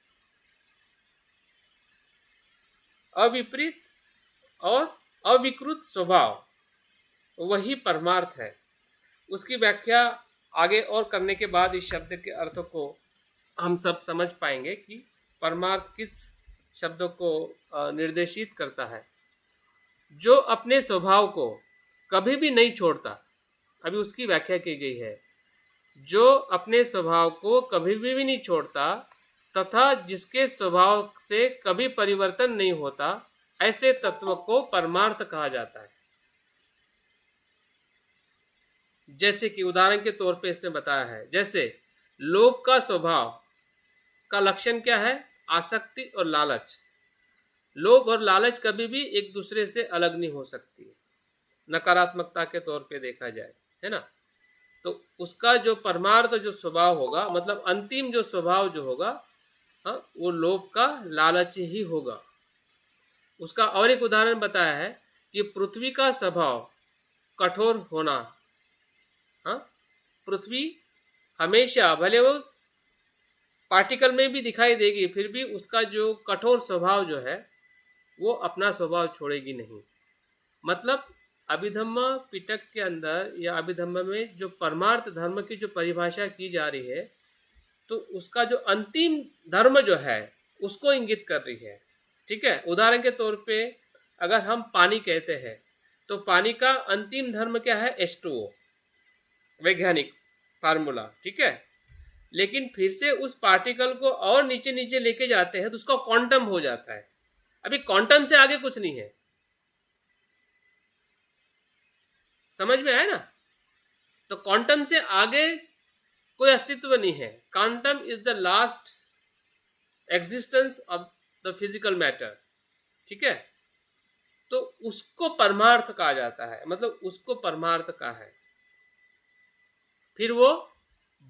अविपरीत और अविकृत स्वभाव वही परमार्थ है। उसकी व्याख्या आगे और करने के बाद इस शब्द के अर्थ को हम सब समझ पाएंगे कि परमार्थ किस शब्द को निर्देशित करता है। जो अपने स्वभाव को कभी भी नहीं छोड़ता, अभी उसकी व्याख्या की गई है। जो अपने स्वभाव को कभी भी नहीं छोड़ता तथा जिसके स्वभाव से कभी परिवर्तन नहीं होता, ऐसे तत्व को परमार्थ कहा जाता है। जैसे कि उदाहरण के तौर पे इसने बताया है, जैसे लोभ का स्वभाव का लक्षण क्या है? आसक्ति और लालच। लोभ और लालच कभी भी एक दूसरे से अलग नहीं हो सकती, नकारात्मकता के तौर पे देखा जाए, है ना। तो उसका जो परमार्थ जो स्वभाव होगा, मतलब अंतिम जो स्वभाव जो होगा, हाँ, वो लोभ का लालच ही होगा। उसका और एक उदाहरण बताया है कि पृथ्वी का स्वभाव कठोर होना। हाँ, पृथ्वी हमेशा, भले वो पार्टिकल में भी दिखाई देगी, फिर भी उसका जो कठोर स्वभाव जो है वो अपना स्वभाव छोड़ेगी नहीं। मतलब अभिधम्म पिटक के अंदर या अभिधम्म में जो परमार्थ धर्म की जो परिभाषा की जा रही है, तो उसका जो अंतिम धर्म जो है उसको इंगित कर रही है। ठीक है, उदाहरण के तौर पे अगर हम पानी कहते हैं, तो पानी का अंतिम धर्म क्या है? H2O, वैज्ञानिक फार्मूला। ठीक है, लेकिन फिर से उस पार्टिकल को और नीचे नीचे लेके जाते हैं तो उसका क्वांटम हो जाता है। अभी क्वांटम से आगे कुछ नहीं है, समझ में आया ना। तो क्वांटम से आगे कोई अस्तित्व नहीं है। Quantum is the last existence of the physical matter. ठीक है, तो उसको परमार्थ कहा जाता है, मतलब उसको परमार्थ का है। फिर वो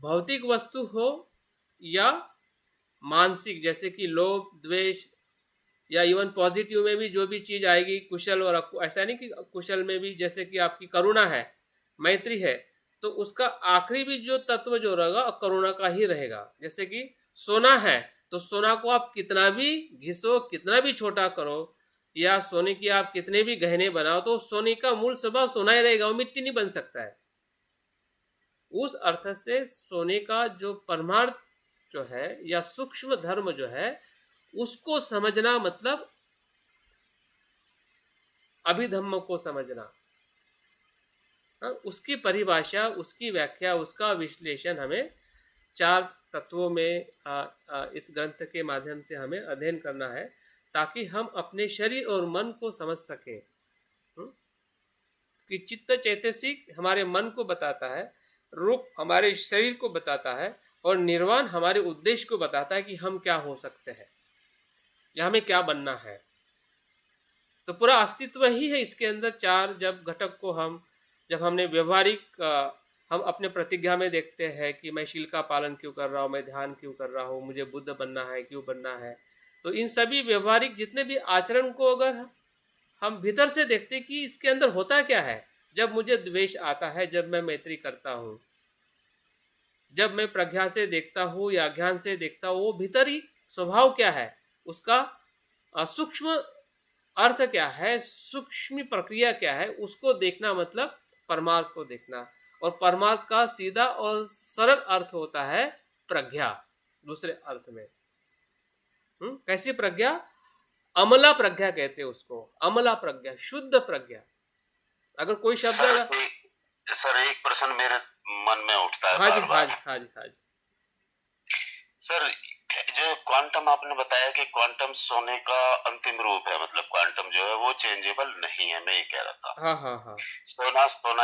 भौतिक वस्तु हो या मानसिक, जैसे कि लोभ, द्वेष, या इवन पॉजिटिव में भी जो भी चीज आएगी, कुशल और ऐसा नहीं कि कुशल में भी, जैसे कि आपकी करुणा है, मैत्री है, तो उसका आखिरी भी जो तत्व जो रहेगा करुणा का ही रहेगा। जैसे कि सोना है, तो सोना को आप कितना भी घिसो, कितना भी छोटा करो, या सोने की आप कितने भी गहने बनाओ, तो सोने का मूल स्वभाव सोना ही रहेगा, वो मिट्टी नहीं बन सकता है। उस अर्थ से सोने का जो परमार्थ जो है या सूक्ष्म धर्म जो है, उसको समझना मतलब अभिधम्म को समझना। उसकी परिभाषा, उसकी व्याख्या, उसका विश्लेषण हमें 4 तत्वों में इस ग्रंथ के माध्यम से हमें अध्ययन करना है, ताकि हम अपने शरीर और मन को समझ सकें। कि चित्त चैतसिक हमारे मन को बताता है, रूप हमारे शरीर को बताता है, और निर्वाण हमारे उद्देश्य को बताता है कि हम क्या हो सकते हैं या हमें क्या बनना है। तो पूरा अस्तित्व ही है इसके अंदर। 4 जब घटक को जब हमने व्यवहारिक हम अपने प्रतिज्ञा में देखते हैं कि मैं शील का पालन क्यों कर रहा हूँ, मैं ध्यान क्यों कर रहा हूँ, मुझे बुद्ध बनना है, क्यों बनना है, तो इन सभी व्यवहारिक जितने भी आचरण को अगर हम भीतर से देखते कि इसके अंदर होता क्या है। जब मुझे द्वेष आता है, जब मैं मैत्री करता हूँ, जब मैं प्रज्ञा से देखता हूँ या अज्ञान से देखता हूँ, वो भीतरी स्वभाव क्या है, उसका सूक्ष्म अर्थ क्या है, सूक्ष्म प्रक्रिया क्या है, उसको देखना मतलब परमार्थ को देखना। और परमार्थ का सीधा और सरल अर्थ होता है प्रज्ञा। दूसरे अर्थ में कैसी प्रज्ञा? अमला प्रज्ञा कहते हैं उसको, अमला प्रज्ञा, शुद्ध प्रज्ञा। अगर कोई शब्द सर एक प्रश्न मेरे मन में उठता है। हाँ जी, बार बार। हाँ जी, हाँ जी। सर जो क्वांटम आपने बताया कि क्वांटम सोने का अंतिम रूप है, मतलब क्वांटम जो है वो चेंजेबल नहीं है, मैं ये कह रहा था। हाँ हाँ हाँ।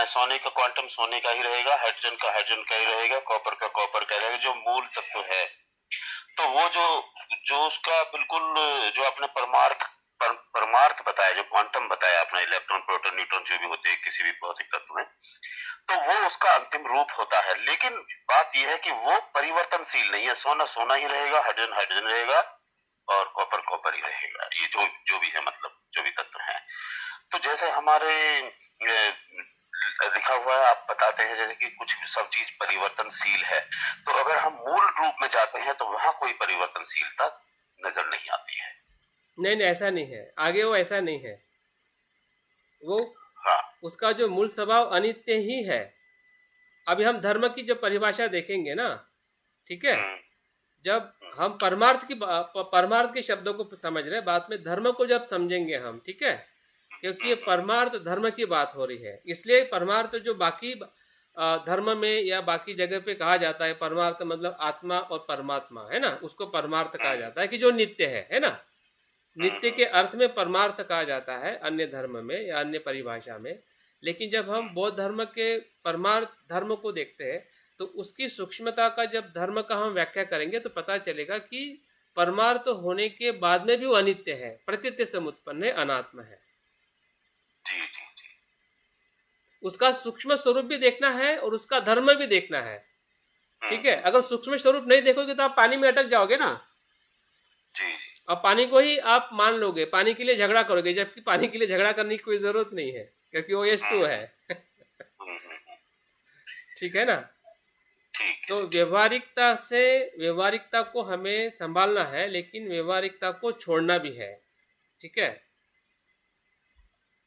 सोने का क्वांटम सोने का ही रहेगा, हाइड्रोजन का हाइड्रोजन का ही रहेगा, कॉपर का कॉपर का रहेगा, जो मूल तत्व है। तो वो जो उसका बिल्कुल जो आपने परमार्थ बताया, जो क्वांटम बताया आपने, इलेक्ट्रॉन, प्रोटॉन, न्यूट्रॉन जो भी होते हैं किसी भी भौतिक तत्व में, तो वो उसका अंतिम रूप प्रकट होता है, लेकिन बात यह है कि वो परिवर्तनशील नहीं है। सोना सोना ही रहेगा, हाइड्रोजन हाइड्रोजन रहेगा और कॉपर कॉपर ही रहेगा। ये जो जो भी है, मतलब जो भी तत्व है। तो जैसे हमारे लिखा हुआ है, आप बताते हैं जैसे कि कुछ सब चीज परिवर्तनशील है, तो अगर हम मूल रूप में जाते हैं तो वहां कोई परिवर्तनशीलता नजर नहीं आती है। नहीं नहीं, ऐसा नहीं है, आगे वो ऐसा नहीं है। वो हाँ। उसका जो मूल स्वभाव अनित्य ही है। अभी हम धर्म की जो परिभाषा देखेंगे ना, ठीक है, हम्म, जब हम परमार्थ के शब्दों को समझ रहे हैं, बाद में धर्म को जब समझेंगे हम, ठीक है, क्योंकि ये परमार्थ धर्म की बात हो रही है, इसलिए परमार्थ जो बाकी धर्म में या बाकी जगह पे कहा जाता है, परमार्थ मतलब आत्मा और परमात्मा है ना, उसको परमार्थ कहा जाता है कि जो नित्य है ना। नित्य के अर्थ में परमार्थ कहा जाता है अन्य धर्म में या अन्य परिभाषा में। लेकिन जब हम बौद्ध धर्म के परमार्थ धर्म को देखते हैं तो उसकी सूक्ष्मता का जब धर्म का हम व्याख्या करेंगे तो पता चलेगा कि परमार्थ होने के बाद में भी वो अनित्य है, प्रतीत्य से उत्पन्न है, अनात्म है। जी जी जी। उसका सूक्ष्म स्वरूप भी देखना है और उसका धर्म भी देखना है, ठीक है। अगर सूक्ष्म स्वरूप नहीं देखोगे तो आप पानी में अटक जाओगे ना। जी। अब पानी को ही आप मान लोगे, पानी के लिए झगड़ा करोगे, जबकि पानी के लिए झगड़ा करने की कोई जरूरत नहीं है क्योंकि वो H2 है। ठीक है ना। ठीक तो है। व्यवहारिकता को हमें संभालना है, लेकिन व्यवहारिकता को छोड़ना भी है, ठीक है।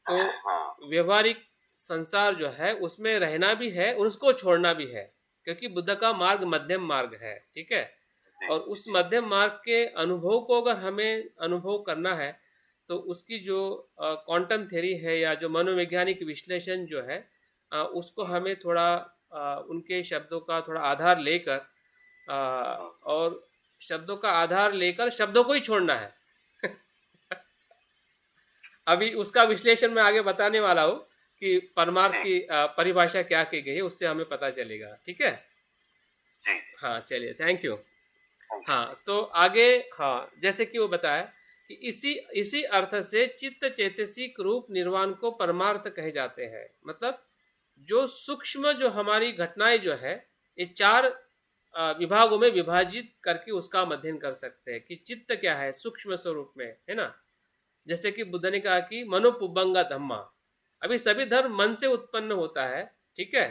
तो हाँ। व्यवहारिक संसार जो है उसमें रहना भी है और उसको छोड़ना भी है, क्योंकि बुद्ध का मार्ग मध्यम मार्ग है, ठीक है। जी और उस मध्यम मार्ग के अनुभव को अगर हमें अनुभव करना है तो उसकी जो क्वांटम थ्योरी है या जो मनोवैज्ञानिक विश्लेषण जो है, उसको हमें थोड़ा उनके शब्दों का थोड़ा आधार लेकर और शब्दों का आधार लेकर शब्दों को ही छोड़ना है। अभी उसका विश्लेषण मैं आगे बताने वाला हूँ कि परमार्थ ठीक। की परिभाषा क्या की गई है, उससे हमें पता चलेगा, ठीक है। जी। हाँ चलिए, थैंक यू। Thank you. हाँ तो आगे, हाँ जैसे कि वो बताया कि इसी इसी अर्थ से चित्त चैतसिक रूप निर्वाण को परमार्थ कहे जाते हैं। मतलब जो सूक्ष्म जो हमारी घटनाएं जो है, ये चार विभागों में विभाजित करके उसका अध्ययन कर सकते हैं कि चित्त क्या है सूक्ष्म स्वरूप में, है ना। जैसे कि बुद्ध ने कहा कि मनोपुब्बंगा धम्मा, अभी सभी धर्म मन से उत्पन्न होता है, ठीक है।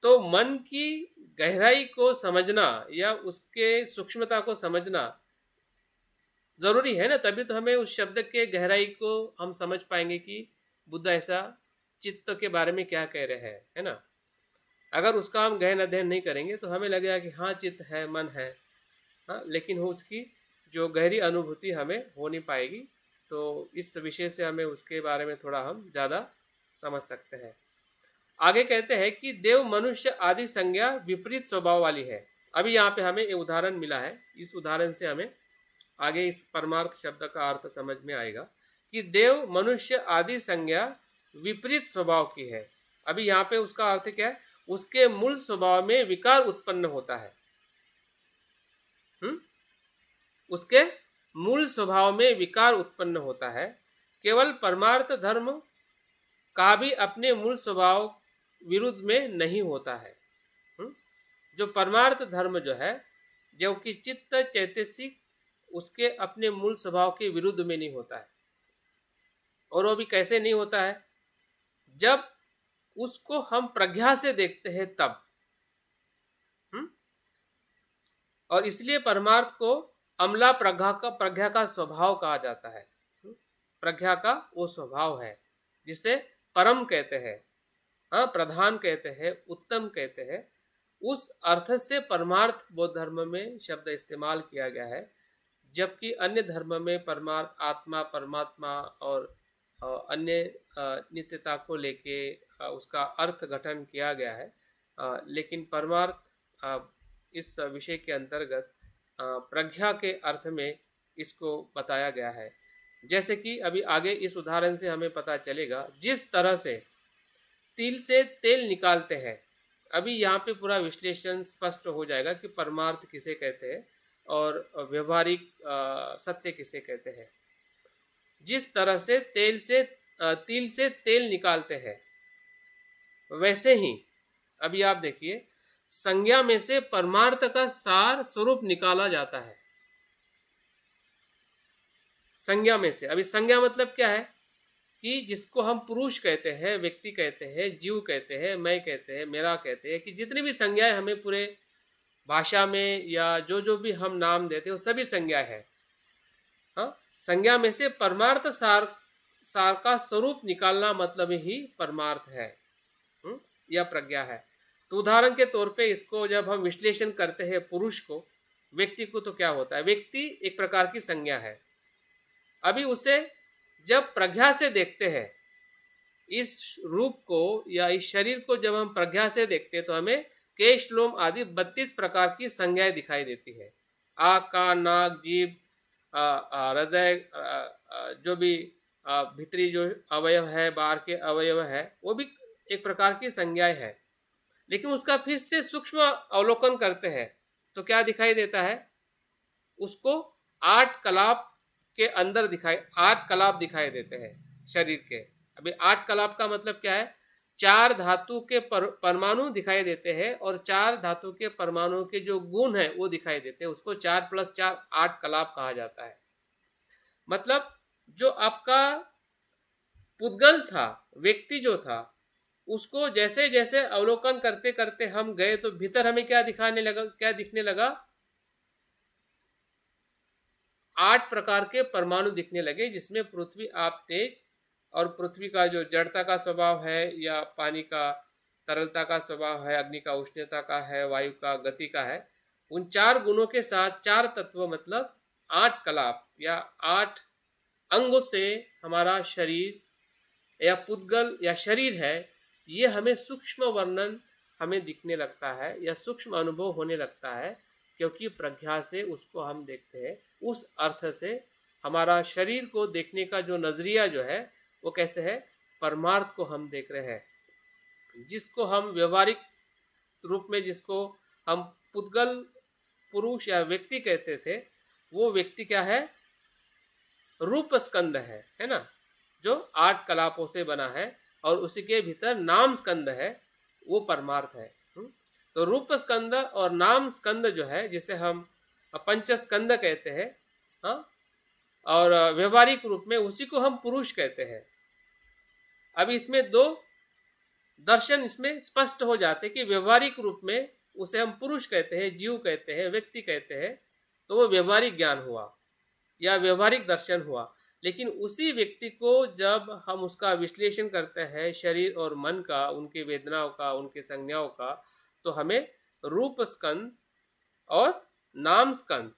तो मन की गहराई को समझना या उसके सूक्ष्मता को समझना जरूरी है ना, तभी तो हमें उस शब्द के गहराई को हम समझ पाएंगे कि बुद्ध ऐसा चित्त के बारे में क्या कह रहे हैं, है ना। अगर उसका हम गहन अध्ययन नहीं करेंगे तो हमें लगेगा कि हाँ चित्त है, मन है, हाँ, लेकिन वो उसकी जो गहरी अनुभूति हमें हो नहीं पाएगी। तो इस विषय से हमें उसके बारे में थोड़ा हम ज़्यादा समझ सकते हैं। आगे कहते हैं कि देव मनुष्य आदि संज्ञा विपरीत स्वभाव वाली है। अभी यहाँ पे हमें ये उदाहरण मिला है, इस उदाहरण से हमें आगे इस परमार्थ शब्द का अर्थ समझ में आएगा कि देव मनुष्य आदि संज्ञा विपरीत स्वभाव की है। अभी यहाँ पे उसका अर्थ क्या है, उसके मूल स्वभाव में विकार उत्पन्न होता है। उसके मूल स्वभाव में विकार उत्पन्न होता है। केवल परमार्थ धर्म का भी अपने मूल स्वभाव विरुद्ध में नहीं होता है। जो परमार्थ धर्म जो है, जो कि चित्त चैतसिक, उसके अपने मूल स्वभाव के विरुद्ध में नहीं होता है। और वो भी कैसे नहीं होता है, जब उसको हम प्रज्ञा से देखते हैं तब। और इसलिए परमार्थ को अमला प्रज्ञा का स्वभाव कहा जाता है। प्रज्ञा का वो स्वभाव है जिसे परम कहते हैं, हाँ, प्रधान कहते हैं, उत्तम कहते हैं। उस अर्थ से परमार्थ बौद्ध धर्म में शब्द इस्तेमाल किया गया है, जबकि अन्य धर्म में परमार्थ आत्मा, परमात्मा और अन्य नित्यता को लेके उसका अर्थ गठन किया गया है। लेकिन परमार्थ इस विषय के अंतर्गत प्रज्ञा के अर्थ में इसको बताया गया है। जैसे कि अभी आगे इस उदाहरण से हमें पता चलेगा, जिस तरह से तिल से तेल निकालते हैं। अभी यहाँ पे पूरा विश्लेषण स्पष्ट हो जाएगा कि परमार्थ किसे कहते हैं और व्यवहारिक सत्य किसे कहते हैं। जिस तरह से तिल से तेल निकालते हैं, वैसे ही अभी आप देखिए, संज्ञा में से परमार्थ का सार स्वरूप निकाला जाता है। संज्ञा में से, अभी संज्ञा मतलब क्या है कि जिसको हम पुरुष कहते हैं, व्यक्ति कहते हैं, जीव कहते हैं, मैं कहते हैं, मेरा कहते हैं, कि जितनी भी संज्ञाएं हमें पूरे भाषा में या जो जो भी हम नाम देते हैं वो सभी संज्ञाएं हैं। हाँ, संज्ञा में से परमार्थ सार सार का स्वरूप निकालना मतलब ही परमार्थ है, या प्रज्ञा है। तो उदाहरण के तौर पे इसको जब हम विश्लेषण करते हैं पुरुष को, व्यक्ति को, तो क्या होता है? व्यक्ति एक प्रकार की संज्ञा है। अभी उसे जब प्रज्ञा से देखते हैं, इस रूप को या इस शरीर को जब हम प्रज्ञा से देखते हैं तो हमें केश, लोम आदि 32 प्रकार की संज्ञाएं दिखाई देती है। आँख, कान, नाक, जीभ, हृदय, जो भी भीतरी जो अवयव है, बाहर के अवयव है, वो भी एक प्रकार की संज्ञाएं है। लेकिन उसका फिर से सूक्ष्म अवलोकन करते हैं तो क्या दिखाई देता है? उसको 8 कलाप के अंदर 8 कलाप दिखाई देते हैं शरीर के। अभी 8 कलाप का मतलब क्या है? 4 धातु के परमाणु दिखाई देते हैं और 4 धातु के परमाणु के जो गुण है वो दिखाई देते हैं। उसको 4 + 4 8 कलाप कहा जाता है। मतलब जो आपका पुद्गल था, व्यक्ति जो था, उसको जैसे जैसे अवलोकन करते करते हम गए तो भीतर हमें क्या दिखने लगा? 8 प्रकार के परमाणु दिखने लगे, जिसमें पृथ्वी, आप, तेज, और पृथ्वी का जो जड़ता का स्वभाव है, या पानी का तरलता का स्वभाव है, अग्नि का उष्णता का है, वायु का गति का है, उन 4 गुणों के साथ 4 तत्व मतलब 8 कलाप या 8 अंगों से हमारा शरीर या पुद्गल या शरीर है, ये हमें सूक्ष्म वर्णन हमें दिखने लगता है या सूक्ष्म अनुभव होने लगता है, क्योंकि प्रज्ञा से उसको हम देखते हैं। उस अर्थ से हमारा शरीर को देखने का जो नजरिया जो है वो कैसे है? परमार्थ को हम देख रहे हैं। जिसको हम व्यवहारिक रूप में, जिसको हम पुद्गल, पुरुष या व्यक्ति कहते थे, वो व्यक्ति क्या है? रूप स्कंद है ना, जो 8 कलापों से बना है, और उसी के भीतर नाम स्कंद है, वो परमार्थ है। तो रूप स्कंद और नाम स्कंद जो है, जिसे हम पंच स्कंद कहते हैं, हाँ, और व्यवहारिक रूप में उसी को हम पुरुष कहते हैं। अब इसमें 2 दर्शन इसमें स्पष्ट हो जाते कि व्यवहारिक रूप में उसे हम पुरुष कहते हैं, जीव कहते हैं, व्यक्ति कहते हैं, तो वो व्यवहारिक ज्ञान हुआ या व्यवहारिक दर्शन हुआ। लेकिन उसी व्यक्ति को जब हम उसका विश्लेषण करते हैं, शरीर और मन का, उनकी वेदनाओं का, उनकी संज्ञाओं का, तो हमें रूप स्कंद और नाम स्कंद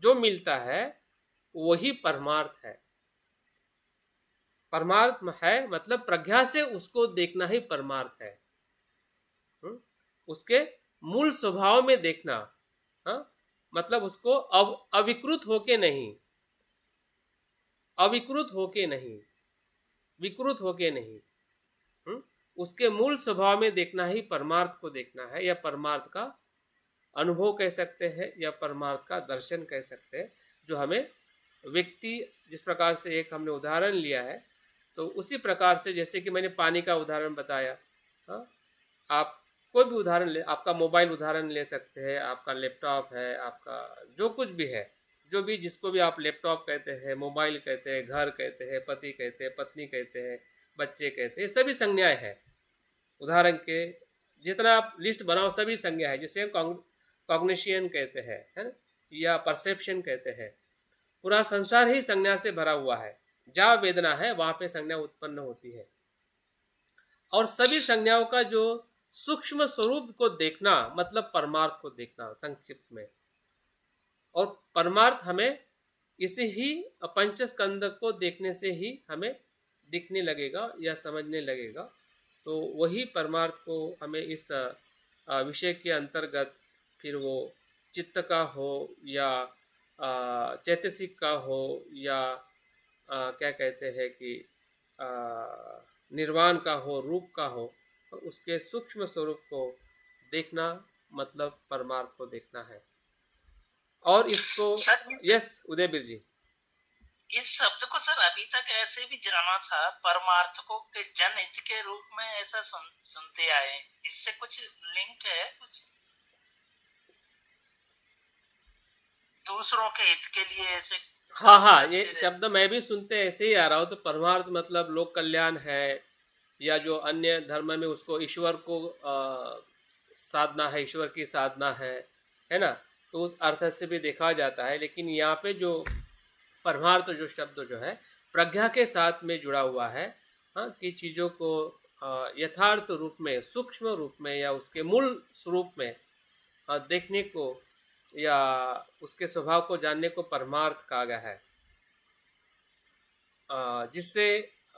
जो मिलता है वही परमार्थ है। परमार्थ है मतलब प्रज्ञा से उसको देखना ही परमार्थ है। उसके मूल स्वभाव में देखना, हाँ, मतलब उसको अविकृत होके नहीं, अविकृत होके नहीं, विकृत होके नहीं, उसके मूल स्वभाव में देखना ही परमार्थ को देखना है, या परमार्थ का अनुभव कह सकते हैं, या परमार्थ का दर्शन कह सकते हैं। जो हमें व्यक्ति, जिस प्रकार से एक हमने उदाहरण लिया है, तो उसी प्रकार से, जैसे कि मैंने पानी का उदाहरण बताया, हाँ, आप कोई भी उदाहरण ले, आपका मोबाइल उदाहरण ले सकते हैं, आपका लैपटॉप है, आपका जो कुछ भी है, जो भी, जिसको भी आप लैपटॉप कहते हैं, मोबाइल कहते हैं, घर कहते हैं, पति कहते हैं, पत्नी कहते हैं, बच्चे कहते हैं, सभी संज्ञाएं हैं। उदाहरण के जितना आप लिस्ट बनाओ सभी संज्ञा है, जिसे कॉग्निशन कहते हैं, है ना, या परसेप्शन कहते हैं। पूरा संसार ही संज्ञा से भरा हुआ है। जहाँ वेदना है वहां पे संज्ञा उत्पन्न होती है, और सभी संज्ञाओं का जो सूक्ष्म स्वरूप को देखना मतलब परमार्थ को देखना संक्षिप्त में। और परमार्थ हमें इसे ही पंचस्कंद को देखने से ही हमें दिखने लगेगा या समझने लगेगा। तो वही परमार्थ को हमें इस विषय के अंतर्गत, फिर वो चित्त का हो या चैतसिक का हो, या क्या कहते हैं कि निर्वाण का हो, रूप का हो, तो उसके सूक्ष्म स्वरूप को देखना मतलब परमार्थ को देखना है। और इसको, सर, यस उदयवीर जी। इस शब्द को सर अभी तक ऐसे भी जाना था, परमार्थ को के जनहित के रूप में ऐसा सुनते आए हैं। इससे कुछ लिंक है, कुछ दूसरों के हित के लिए ऐसे हाँ काम हाँ, ये करते रहते। शब्द मैं भी सुनते ऐसे ही आ रहा हूँ। तो परमार्थ मतलब लोक कल्याण है, या जो अन्य धर्म में उसको ईश्वर को साधना है, ईश्वर की साधना है ना। तो उस अर्थ से भी देखा जाता है। लेकिन यहाँ पे जो परमार्थ जो शब्द जो है प्रज्ञा के साथ में जुड़ा हुआ है। हाँ, कि चीज़ों को यथार्थ रूप में, सूक्ष्म रूप में, या उसके मूल स्वरूप में देखने को, या उसके स्वभाव को जानने को परमार्थ कहा गया है। जिससे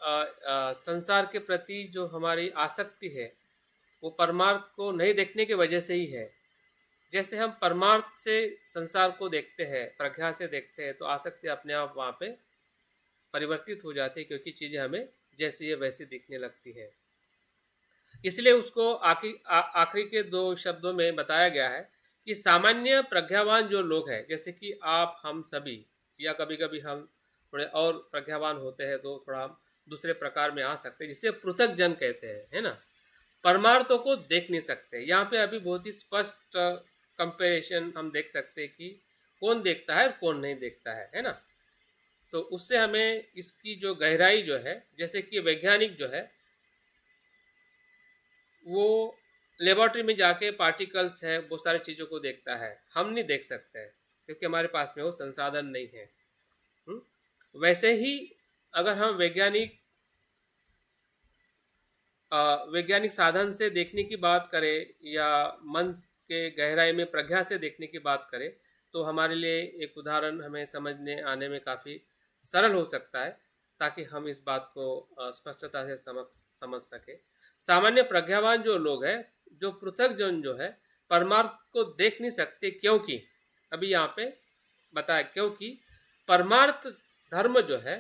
संसार के प्रति जो हमारी आसक्ति है वो परमार्थ को नहीं देखने की वजह से ही है। जैसे हम परमार्थ से संसार को देखते हैं, प्रज्ञा से देखते हैं, तो आसक्ति अपने आप वहाँ पे परिवर्तित हो जाती है, क्योंकि चीज़ें हमें जैसी है वैसी दिखने लगती है। इसलिए उसको आखिरी के दो शब्दों में बताया गया है कि सामान्य प्रज्ञावान जो लोग हैं, जैसे कि आप, हम सभी, या कभी कभी हम थोड़े और प्रज्ञावान होते हैं तो थोड़ा दूसरे प्रकार में आ सकते हैं, जिसे पृथक जन कहते हैं, है ना। परमार्थों को देख नहीं सकते। यहाँ पे अभी बहुत ही स्पष्ट कंपेरिजन हम देख सकते हैं कि कौन देखता है और कौन नहीं देखता है ना। तो उससे हमें इसकी जो गहराई जो है, जैसे कि वैज्ञानिक जो है वो लेबोरेटरी में जाके पार्टिकल्स है, बहुत सारी चीज़ों को देखता है, हम नहीं देख सकते हैं क्योंकि हमारे पास में वो संसाधन नहीं है। वैसे ही अगर हम वैज्ञानिक साधन से देखने की बात करें, या मन के गहराई में प्रज्ञा से देखने की बात करें, तो हमारे लिए एक उदाहरण हमें समझने आने में काफ़ी सरल हो सकता है, ताकि हम इस बात को स्पष्टता से समझ सके। सामान्य प्रज्ञावान जो लोग हैं, जो पृथक जन जो है, परमार्थ को देख नहीं सकते, क्योंकि अभी यहाँ पे बताया, क्योंकि परमार्थ धर्म जो है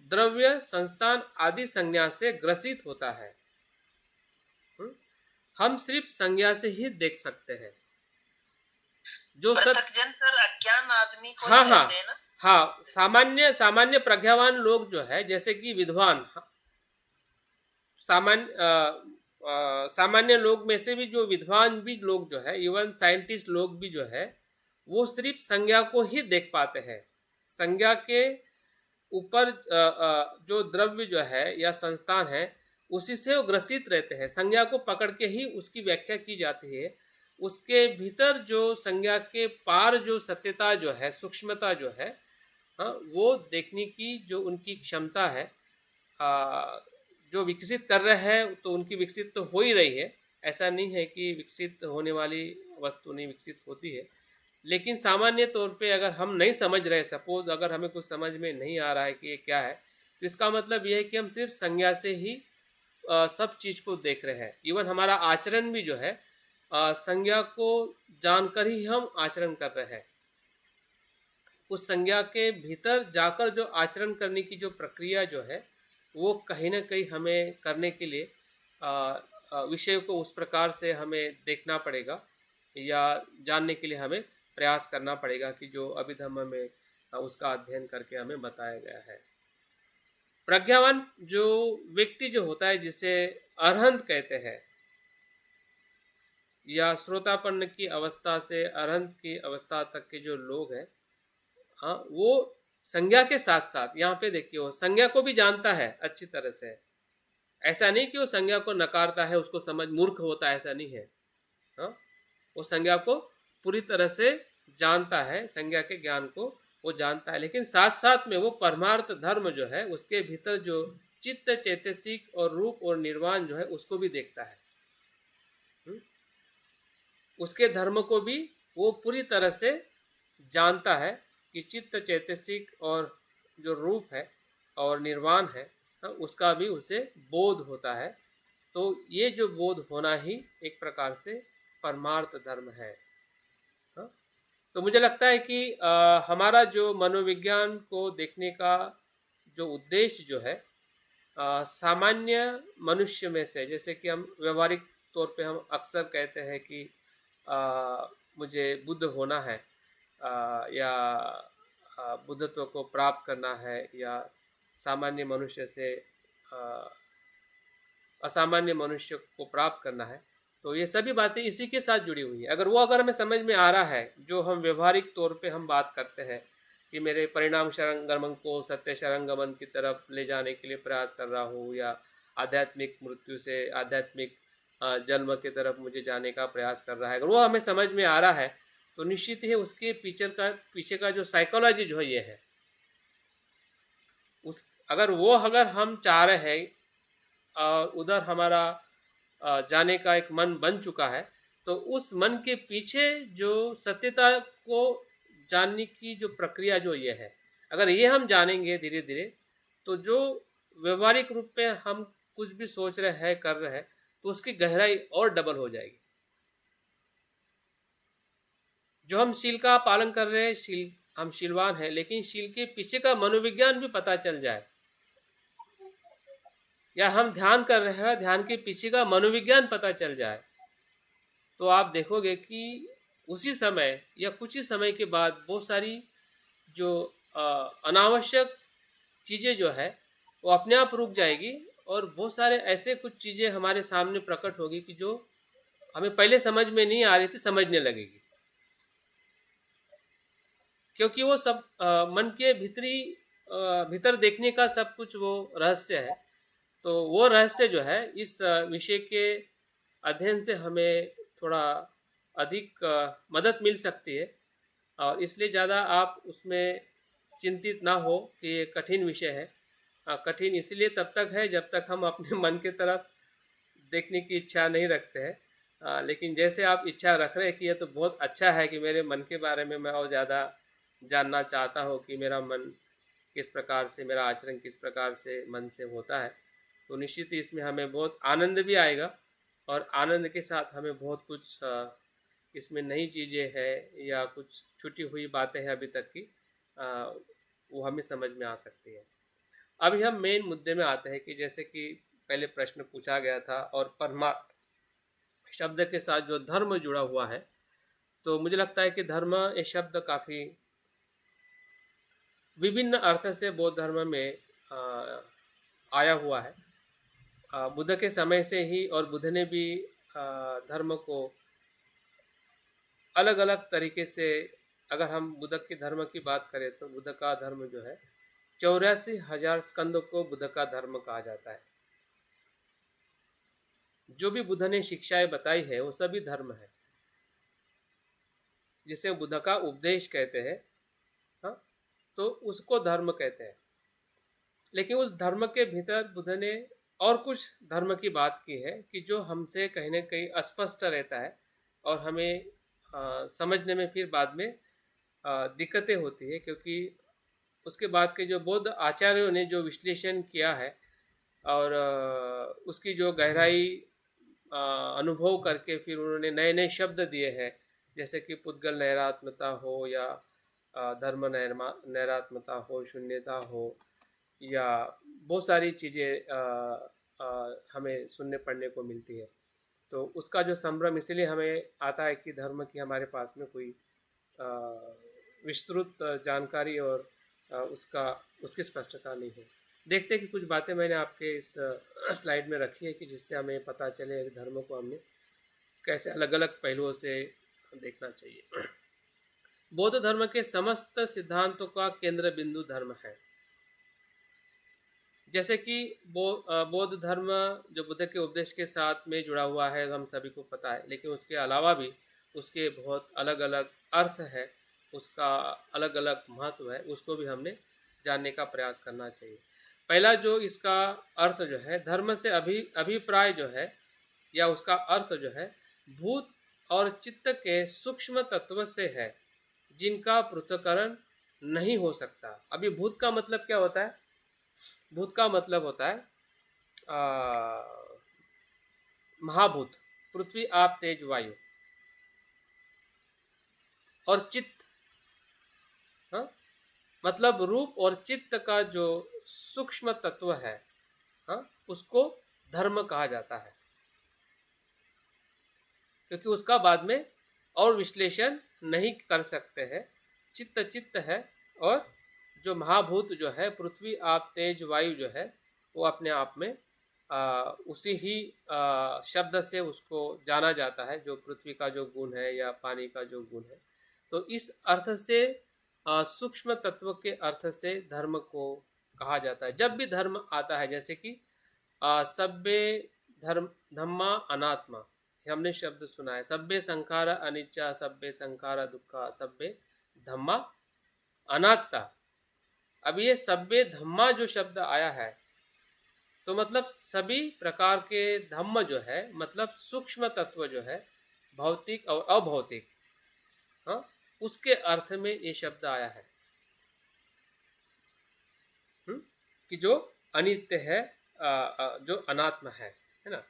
द्रव्य, संस्थान आदि संज्ञा से ग्रसित होता है। हम सिर्फ संज्ञा से ही देख सकते हैं। जो पृथक जन सर अज्ञान आदमी को हाँ हाँ कहते हैं ना। हाँ, सामान्य प्रज्ञावान लोग जो है, जैसे कि विद्वान, सामान्य लोग में से भी जो विद्वान भी लोग जो है, इवन साइंटिस्ट लोग भी जो है, वो सिर्फ संज्ञा को ही देख पाते हैं। संज्ञा के ऊपर जो द्रव्य जो है या संस्थान है, उसी से वो ग्रसित रहते हैं। संज्ञा को पकड़ के ही उसकी व्याख्या की जाती है। उसके भीतर जो संज्ञा के पार जो सत्यता जो है, सूक्ष्मता जो है, हाँ, वो देखने की जो उनकी क्षमता है, जो विकसित कर रहे हैं, तो उनकी विकसित तो हो ही रही है। ऐसा नहीं है कि विकसित होने वाली वस्तु नहीं विकसित होती है। लेकिन सामान्य तौर पे अगर हम नहीं समझ रहे, सपोज अगर हमें कुछ समझ में नहीं आ रहा है कि ये क्या है, तो इसका मतलब ये है कि हम सिर्फ संज्ञा से ही सब चीज़ को देख रहे हैं। इवन हमारा आचरण भी जो है संज्ञा को जानकर ही हम आचरण कर रहे हैं। उस संज्ञा के भीतर जाकर जो आचरण करने की जो प्रक्रिया जो है, वो कहीं ना कहीं हमें करने के लिए विषय को उस प्रकार से हमें देखना पड़ेगा, या जानने के लिए हमें प्रयास करना पड़ेगा कि जो अभिधम्म में उसका अध्ययन करके हमें बताया गया है। प्रज्ञावान जो व्यक्ति जो होता है, जिसे अरहंत कहते हैं, या श्रोतापन्न की अवस्था से अरहंत की अवस्था तक के जो लोग हैं, हाँ, वो संज्ञा के साथ साथ, यहाँ पे देखिए, वो संज्ञा को भी जानता है अच्छी तरह से। ऐसा नहीं कि वो संज्ञा को नकारता है, उसको समझ मूर्ख होता है, ऐसा नहीं है। हाँ, वो संज्ञा को पूरी तरह से जानता है, संज्ञा के ज्ञान को वो जानता है, लेकिन साथ साथ में वो परमार्थ धर्म जो है, उसके भीतर जो चित्त, चैतसिक और रूप और निर्वाण जो है, उसको भी देखता है। उसके धर्म को भी वो पूरी तरह से जानता है कि चित्त, चैतसिक और जो रूप है और निर्वाण है, उसका भी उसे बोध होता है। तो ये जो बोध होना ही एक प्रकार से परमार्थ धर्म है। तो मुझे लगता है कि हमारा जो मनोविज्ञान को देखने का जो उद्देश्य जो है, सामान्य मनुष्य में से, जैसे कि हम व्यवहारिक तौर पे हम अक्सर कहते हैं कि मुझे बुद्ध होना है, या बुद्धत्व को प्राप्त करना है या सामान्य मनुष्य से असामान्य मनुष्य को प्राप्त करना है, तो ये सभी बातें इसी के साथ जुड़ी हुई है। अगर हमें समझ में आ रहा है, जो हम व्यवहारिक तौर पे हम बात करते हैं कि मेरे परिणाम शरणगमन को सत्य शरणगमन की तरफ ले जाने के लिए प्रयास कर रहा हूँ, या आध्यात्मिक मृत्यु से आध्यात्मिक जन्म की तरफ मुझे जाने का प्रयास कर रहा है, अगर वो हमें समझ में आ रहा है, तो निश्चित ही उसके पीछे का जो साइकोलॉजी जो है ये है, अगर हम चाह रहे हैं और उधर हमारा जाने का एक मन बन चुका है, तो उस मन के पीछे जो सत्यता को जानने की जो प्रक्रिया जो ये है, अगर ये हम जानेंगे धीरे धीरे, तो जो व्यवहारिक रूप में हम कुछ भी सोच रहे हैं कर रहे हैं, तो उसकी गहराई और डबल हो जाएगी। जो हम शील का पालन कर रहे हैं, हम शीलवान हैं, लेकिन शील के पीछे का मनोविज्ञान भी पता चल जाए, या हम ध्यान कर रहे हैं, ध्यान के पीछे का मनोविज्ञान पता चल जाए, तो आप देखोगे कि उसी समय या कुछ ही समय के बाद बहुत सारी जो अनावश्यक चीज़ें जो है वो अपने आप रुक जाएगी, और बहुत सारे ऐसे कुछ चीज़ें हमारे सामने प्रकट होगी कि जो हमें पहले समझ में नहीं आ रही थी, समझने लगेगी, क्योंकि वो सब मन के भीतर देखने का सब कुछ वो रहस्य है। तो वो रहस्य जो है इस विषय के अध्ययन से हमें थोड़ा अधिक मदद मिल सकती है, और इसलिए ज़्यादा आप उसमें चिंतित ना हो कि ये कठिन विषय है। कठिन इसलिए तब तक है जब तक हम अपने मन की तरफ देखने की इच्छा नहीं रखते हैं, लेकिन जैसे आप इच्छा रख रहे हैं कि ये तो बहुत अच्छा है कि मेरे मन के बारे में मैं और ज़्यादा जानना चाहता हूँ कि मेरा मन किस प्रकार से, मेरा आचरण किस प्रकार से मन से होता है, तो निश्चित ही इसमें हमें बहुत आनंद भी आएगा, और आनंद के साथ हमें बहुत कुछ इसमें नई चीज़ें हैं या कुछ छूटी हुई बातें हैं अभी तक की, वो हमें समझ में आ सकती है। अभी हम मेन मुद्दे में आते हैं कि जैसे कि पहले प्रश्न पूछा गया था, और परमार्थ शब्द के साथ जो धर्म जुड़ा हुआ है, तो मुझे लगता है कि धर्म ये शब्द काफ़ी विभिन्न अर्थ से बौद्ध धर्म में आया हुआ है। बुद्ध के समय से ही, और बुद्ध ने भी धर्म को अलग अलग तरीके से, अगर हम बुद्ध के धर्म की बात करें तो बुद्ध का धर्म जो है 84,000 स्कंदों को बुद्ध का धर्म कहा जाता है। जो भी बुद्ध ने शिक्षाएं बताई है वो सभी धर्म है, जिसे बुद्ध का उपदेश कहते हैं, हाँ, तो उसको धर्म कहते हैं। लेकिन उस धर्म के भीतर बुद्ध ने और कुछ धर्म की बात की है कि जो हमसे कहीं ना कहीं अस्पष्ट रहता है, और हमें समझने में फिर बाद में दिक्कतें होती है, क्योंकि उसके बाद के जो बौद्ध आचार्यों ने जो विश्लेषण किया है, और उसकी जो गहराई अनुभव करके फिर उन्होंने नए नए शब्द दिए हैं, जैसे कि पुद्गल नैरात्मता हो, या धर्म नैरात्मता हो, शून्यता हो, या बहुत सारी चीज़ें हमें सुनने पढ़ने को मिलती है। तो उसका जो संभ्रम इसलिए हमें आता है कि धर्म की हमारे पास में कोई विस्तृत जानकारी और उसकी स्पष्टता नहीं है। देखते हैं कि कुछ बातें मैंने आपके इस स्लाइड में रखी है कि जिससे हमें पता चले कि धर्म को हमने कैसे अलग अलग पहलुओं से देखना चाहिए। बौद्ध धर्म के समस्त सिद्धांतों का केंद्र बिंदु धर्म है। जैसे कि बौद्ध धर्म जो बुद्ध के उपदेश के साथ में जुड़ा हुआ है, हम सभी को पता है, लेकिन उसके अलावा भी उसके बहुत अलग अलग अर्थ है, उसका अलग अलग महत्व है, उसको भी हमने जानने का प्रयास करना चाहिए। पहला जो इसका अर्थ जो है, धर्म से अभिप्राय जो है, या उसका अर्थ जो है, भूत और चित्त के सूक्ष्म तत्व से है, जिनका पृथक्करण नहीं हो सकता। अभी भूत का मतलब क्या होता है? भूत का मतलब होता है महाभूत, पृथ्वी आप तेज वायु, और चित्त, हाँ, मतलब रूप और चित्त का जो सूक्ष्म तत्व है, हाँ, उसको धर्म कहा जाता है, क्योंकि उसका बाद में और विश्लेषण नहीं कर सकते हैं। चित्त चित्त है और जो महाभूत जो है पृथ्वी, आप, तेज, वायु जो है वो अपने आप में उसी ही शब्द से उसको जाना जाता है, जो पृथ्वी का जो गुण है या पानी का जो गुण है। तो इस अर्थ से सूक्ष्म तत्व के अर्थ से धर्म को कहा जाता है। जब भी धर्म आता है, जैसे कि सभ्य धर्म धम्मा अनात्मा, ये हमने शब्द सुना है। सभ्य संखारा अनिच्चा, सभ्य संखारा दुक्खा, सभ्य धम्मा अनात्ता। अब ये सभ्य धम्मा जो शब्द आया है, तो मतलब सभी प्रकार के धम्म जो है, मतलब सूक्ष्म तत्व जो है, भौतिक और अभौतिक, हाँ, उसके अर्थ में ये शब्द आया है। कि जो अनित्य है, जो अनात्म है ना।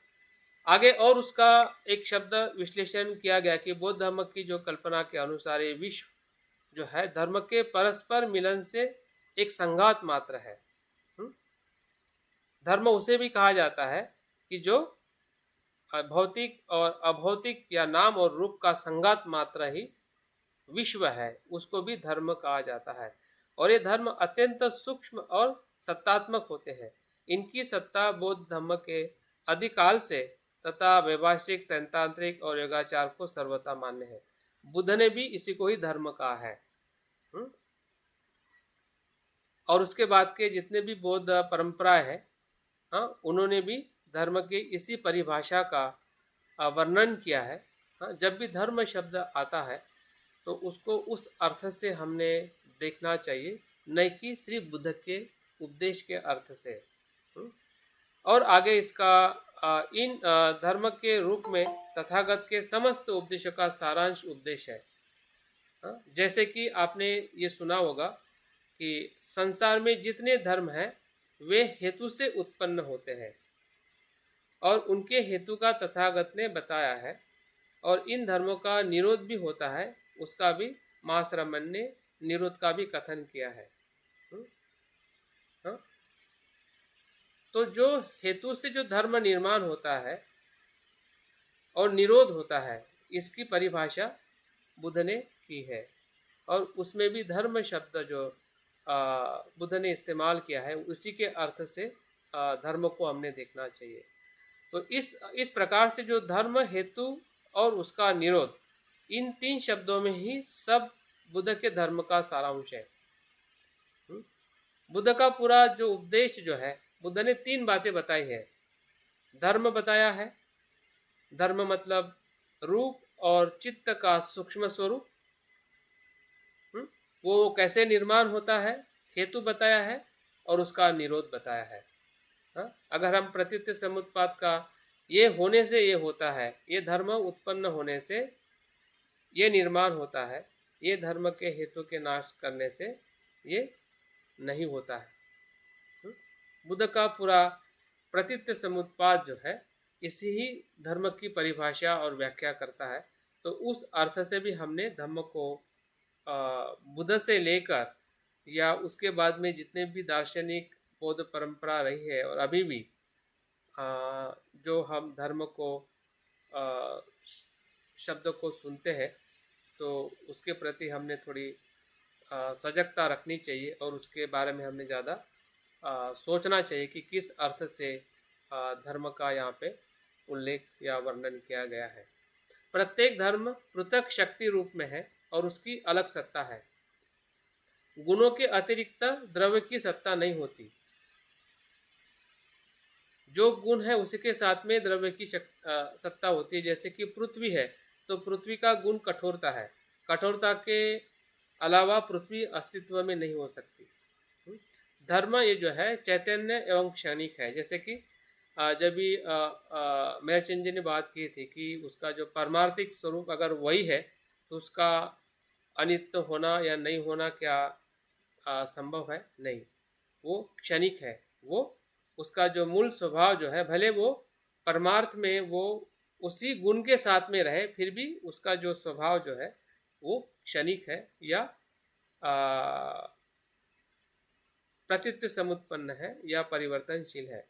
आगे और उसका एक शब्द विश्लेषण किया गया कि बौद्ध धर्म की जो कल्पना के अनुसार ये विश्व जो है धर्म के परस्पर मिलन से एक संघात मात्र है। धर्म उसे भी कहा जाता है कि जो भौतिक और अभौतिक या नाम और रूप का संघात मात्र ही विश्व है, उसको भी धर्म कहा जाता है। और ये धर्म अत्यंत सूक्ष्म और सत्तात्मक होते हैं। इनकी सत्ता बौद्ध धर्म के अधिकाल से तथा वैभाषिक, सैद्धांतिक और योगाचार को सर्वथा मान्य है। बुद्ध ने भी इसी को ही धर्म कहा है। और उसके बाद के जितने भी बौद्ध परंपराएं हैं, हाँ, उन्होंने भी धर्म की इसी परिभाषा का वर्णन किया है। हाँ, जब भी धर्म शब्द आता है तो उसको उस अर्थ से हमने देखना चाहिए, न कि श्री बुद्ध के उपदेश के अर्थ से। और आगे इसका इन धर्म के रूप में तथागत के समस्त उपदेशों का सारांश उपदेश है। जैसे कि आपने ये सुना होगा कि संसार में जितने धर्म हैं वे हेतु से उत्पन्न होते हैं और उनके हेतु का तथागत ने बताया है, और इन धर्मों का निरोध भी होता है, उसका भी महाश्रमण ने निरोध का भी कथन किया है। तो जो हेतु से जो धर्म निर्माण होता है और निरोध होता है, इसकी परिभाषा बुद्ध ने की है। और उसमें भी धर्म शब्द जो बुद्ध ने इस्तेमाल किया है, उसी के अर्थ से धर्म को हमने देखना चाहिए। तो इस प्रकार से जो धर्म, हेतु और उसका निरोध, इन तीन शब्दों में ही सब बुद्ध के धर्म का सारांश है। बुद्ध का पूरा जो उपदेश जो है, बुद्ध ने तीन बातें बताई है। धर्म बताया है, धर्म मतलब रूप और चित्त का सूक्ष्म स्वरूप, वो कैसे निर्माण होता है, हेतु बताया है, और उसका निरोध बताया है। अगर हम प्रतीत समुत्पाद का ये होने से ये होता है, ये धर्म उत्पन्न होने से ये निर्माण होता है, ये धर्म के हेतु के नाश करने से ये नहीं होता है। बुद्ध का पूरा प्रतीत समुत्पाद जो है इसी ही धर्म की परिभाषा और व्याख्या करता है। तो उस अर्थ से भी हमने धर्म को बुद्ध से लेकर या उसके बाद में जितने भी दार्शनिक बौद्ध परंपरा रही है और अभी भी जो हम धर्म को शब्द को सुनते हैं, तो उसके प्रति हमने थोड़ी सजगता रखनी चाहिए और उसके बारे में हमने ज़्यादा सोचना चाहिए कि किस अर्थ से धर्म का यहाँ पे उल्लेख या वर्णन किया गया है। प्रत्येक धर्म पृथक शक्ति रूप में है और उसकी अलग सत्ता है। गुणों के अतिरिक्त द्रव्य की सत्ता नहीं होती। जो गुण है उसी के साथ में द्रव्य की सत्ता होती है। जैसे कि पृथ्वी है तो पृथ्वी का गुण कठोरता है, कठोरता के अलावा पृथ्वी अस्तित्व में नहीं हो सकती। धर्म ये जो है चैतन्य एवं क्षणिक है। जैसे कि जब भी मेहरचंद जी ने बात की थी कि उसका जो पारमार्थिक स्वरूप अगर वही है तो उसका अनित्य होना या नहीं होना क्या संभव है? नहीं, वो क्षणिक है। वो उसका जो मूल स्वभाव जो है, भले वो परमार्थ में वो उसी गुण के साथ में रहे, फिर भी उसका जो स्वभाव जो है वो क्षणिक है या प्रतीत समुत्पन्न है या परिवर्तनशील है।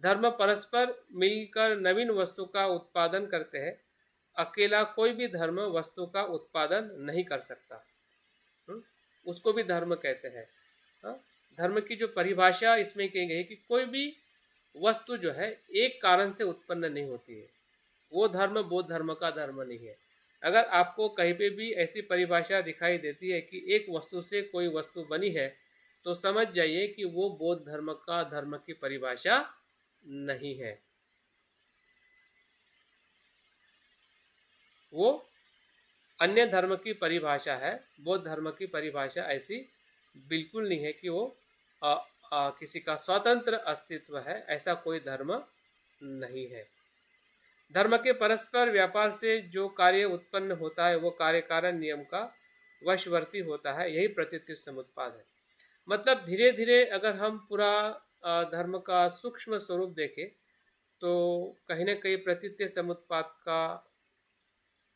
धर्म परस्पर मिलकर नवीन वस्तु का उत्पादन करते हैं। अकेला कोई भी धर्म वस्तु का उत्पादन नहीं कर सकता। उसको भी धर्म कहते हैं। हाँ, धर्म की जो परिभाषा इसमें की गई है कि कोई भी वस्तु जो है एक कारण से उत्पन्न नहीं होती है, वो धर्म बौद्ध धर्म का धर्म नहीं है। अगर आपको कहीं पे भी ऐसी परिभाषा दिखाई देती है कि एक वस्तु से कोई वस्तु बनी है, तो समझ जाइए कि वो बौद्ध धर्म का धर्म की परिभाषा नहीं है। वो अन्य धर्म की परिभाषा है। बौद्ध धर्म की परिभाषा ऐसी बिल्कुल नहीं है कि वो किसी का स्वतंत्र अस्तित्व है, ऐसा कोई धर्म नहीं है। धर्म के परस्पर व्यापार से जो कार्य उत्पन्न होता है वो कार्य कारण नियम का वशवर्ती होता है, यही प्रतीति समुत्पाद है। मतलब धीरे धीरे अगर हम पूरा धर्म का सूक्ष्म स्वरूप देखें तो कहीं ना कहीं प्रतीति समुत्पाद का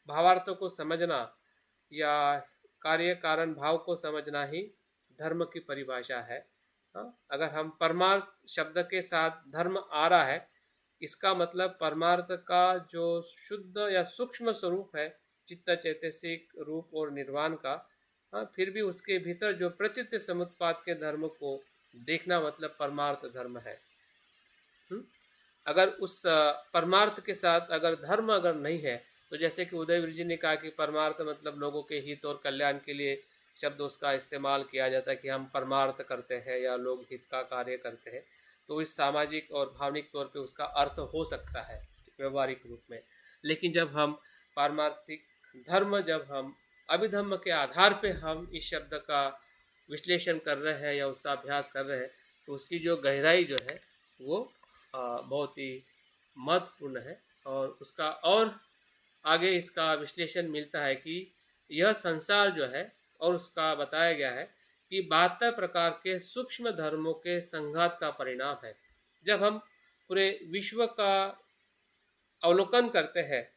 भावार्थों को समझना या कार्य कारण भाव को समझना ही धर्म की परिभाषा है। अगर हम परमार्थ शब्द के साथ धर्म आ रहा है, इसका मतलब परमार्थ का जो शुद्ध या सूक्ष्म स्वरूप है, चित्त चैतसिक रूप और निर्वाण का, फिर भी उसके भीतर जो प्रतीति समुत्पाद के धर्म को देखना मतलब परमार्थ धर्म है। अगर उस परमार्थ के साथ अगर धर्म अगर नहीं है, तो जैसे कि उदयवीर जी ने कहा कि परमार्थ मतलब लोगों के हित और कल्याण के लिए शब्द उसका इस्तेमाल किया जाता है कि हम परमार्थ करते हैं या लोग हित का कार्य करते हैं, तो इस सामाजिक और भावनिक तौर पे उसका अर्थ हो सकता है व्यवहारिक रूप में। लेकिन जब हम पारमार्थिक धर्म, जब हम अभिधम्म के आधार पे हम इस शब्द का विश्लेषण कर रहे हैं या उसका अभ्यास कर रहे हैं, तो उसकी जो गहराई जो है वो बहुत ही महत्वपूर्ण है। और उसका और आगे इसका विश्लेषण मिलता है कि यह संसार जो है, और उसका बताया गया है कि 72 प्रकार के सूक्ष्म धर्मों के संघात का परिणाम है। जब हम पूरे विश्व का अवलोकन करते हैं,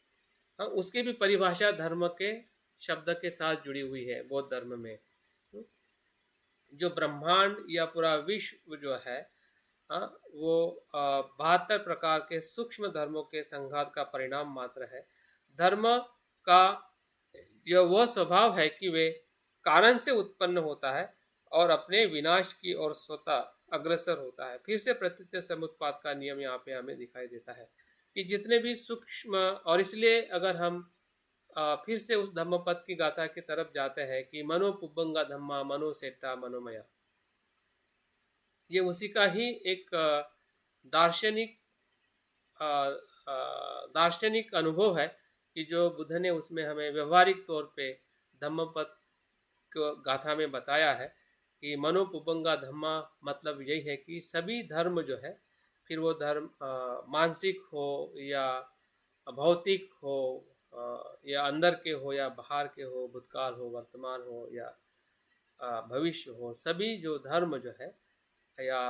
उसकी भी परिभाषा धर्म के शब्द के साथ जुड़ी हुई है बौद्ध धर्म में। जो ब्रह्मांड या पूरा विश्व जो है वो 72 प्रकार के सूक्ष्म धर्मों के संघात का परिणाम मात्र है। धर्म का यह वह स्वभाव है कि वे कारण से उत्पन्न होता है और अपने विनाश की ओर स्वतः अग्रसर होता है। फिर से प्रतीति समुत्पाद का नियम यहाँ पे हमें दिखाई देता है कि जितने भी सूक्ष्म, और इसलिए अगर हम फिर से उस धम्मपद की गाथा की तरफ जाते हैं कि मनो पुब्बंगा धम्मा मनो सेट्टा मनोमया, ये उसी का ही एक दार्शनिक अनुभव है कि जो बुद्ध ने उसमें हमें व्यवहारिक तौर पे धम्मपद को गाथा में बताया है कि मनो पुब्बंगा धम्मा मतलब यही है कि सभी धर्म जो है, फिर वो धर्म मानसिक हो या भौतिक हो या अंदर के हो या बाहर के हो, भूतकाल हो, वर्तमान हो या भविष्य हो, सभी जो धर्म जो है या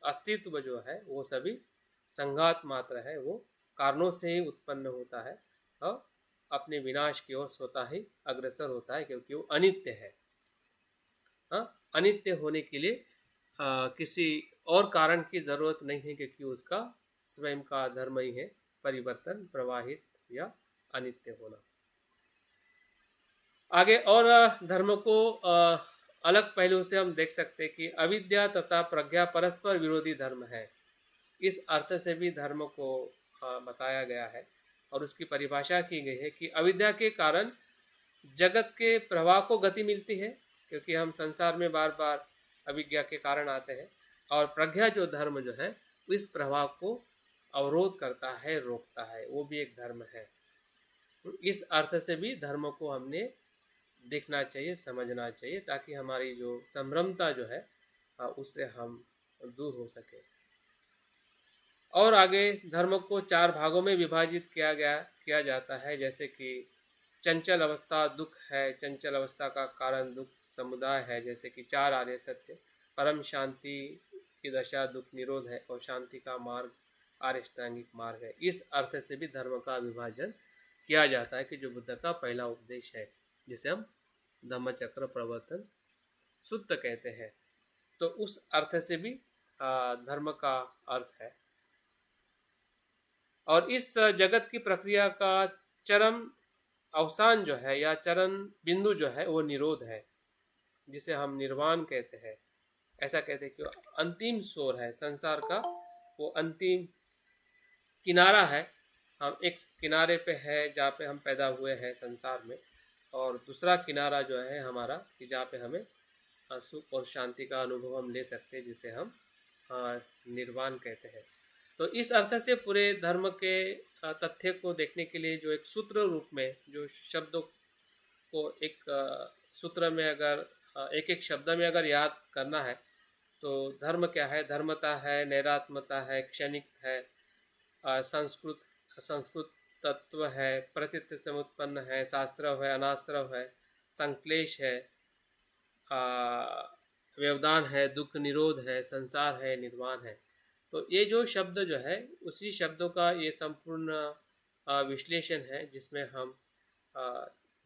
अस्तित्व जो है वो सभी संघात मात्र है, वो कारणों से ही उत्पन्न होता है और अपने विनाश की ओर स्वतः ही अग्रसर होता है, क्योंकि वो अनित्य है। अनित्य होने के लिए किसी और कारण की जरूरत नहीं है, क्योंकि उसका स्वयं का धर्म ही है परिवर्तन, प्रवाहित या अनित्य होना। आगे और धर्म को अलग पहलू से हम देख सकते हैं कि अविद्या तथा प्रज्ञा परस्पर विरोधी धर्म है। इस अर्थ से भी धर्म को बताया गया है और उसकी परिभाषा की गई है कि अविद्या के कारण जगत के प्रवाह को गति मिलती है, क्योंकि हम संसार में बार बार अविद्या के कारण आते हैं, और प्रज्ञा जो धर्म जो है इस प्रवाह को अवरोध करता है, रोकता है, वो भी एक धर्म है। इस अर्थ से भी धर्म को हमने देखना चाहिए, समझना चाहिए, ताकि हमारी जो संभ्रमता जो है उससे हम दूर हो सके। और आगे धर्म को 4 भागों में विभाजित किया जाता है, जैसे कि चंचल अवस्था दुख है, चंचल अवस्था का कारण दुख समुदाय है, जैसे कि 4 आर्य सत्य, परम शांति की दशा दुख निरोध है, और शांति का मार्ग आर्यष्टांगिक मार्ग है। इस अर्थ से भी धर्म का विभाजन किया जाता है कि जो बुद्ध का पहला उपदेश है, जिसे हम धम्मचक्र प्रवर्तन सुत्त कहते हैं, तो उस अर्थ से भी धर्म का अर्थ है। और इस जगत की प्रक्रिया का चरम अवसान जो है या चरण बिंदु जो है वो निरोध है। जिसे हम निर्वाण कहते हैं, ऐसा कहते हैं कि वो अंतिम छोर है संसार का, वो अंतिम किनारा है। हम एक किनारे पे है जहाँ पे हम पैदा हुए हैं संसार में, और दूसरा किनारा जो है हमारा कि जहाँ पे हमें सुख और शांति का अनुभव हम ले सकते हैं, जिसे हम निर्वाण कहते हैं। तो इस अर्थ से पूरे धर्म के तथ्य को देखने के लिए जो एक सूत्र रूप में जो शब्दों को एक सूत्र में अगर एक एक शब्द में अगर याद करना है, तो धर्म क्या है? धर्मता है, नैरात्मता है, क्षणिक है, संस्कृत संस्कृत तत्व है, प्रतीत से उत्पन्न है, शास्त्रव है, अनाश्रव है, संक्लेश है, व्यवधान है, दुख निरोध है, संसार है, निर्वाण है। तो ये जो शब्द जो है उसी शब्दों का ये संपूर्ण विश्लेषण है, जिसमें हम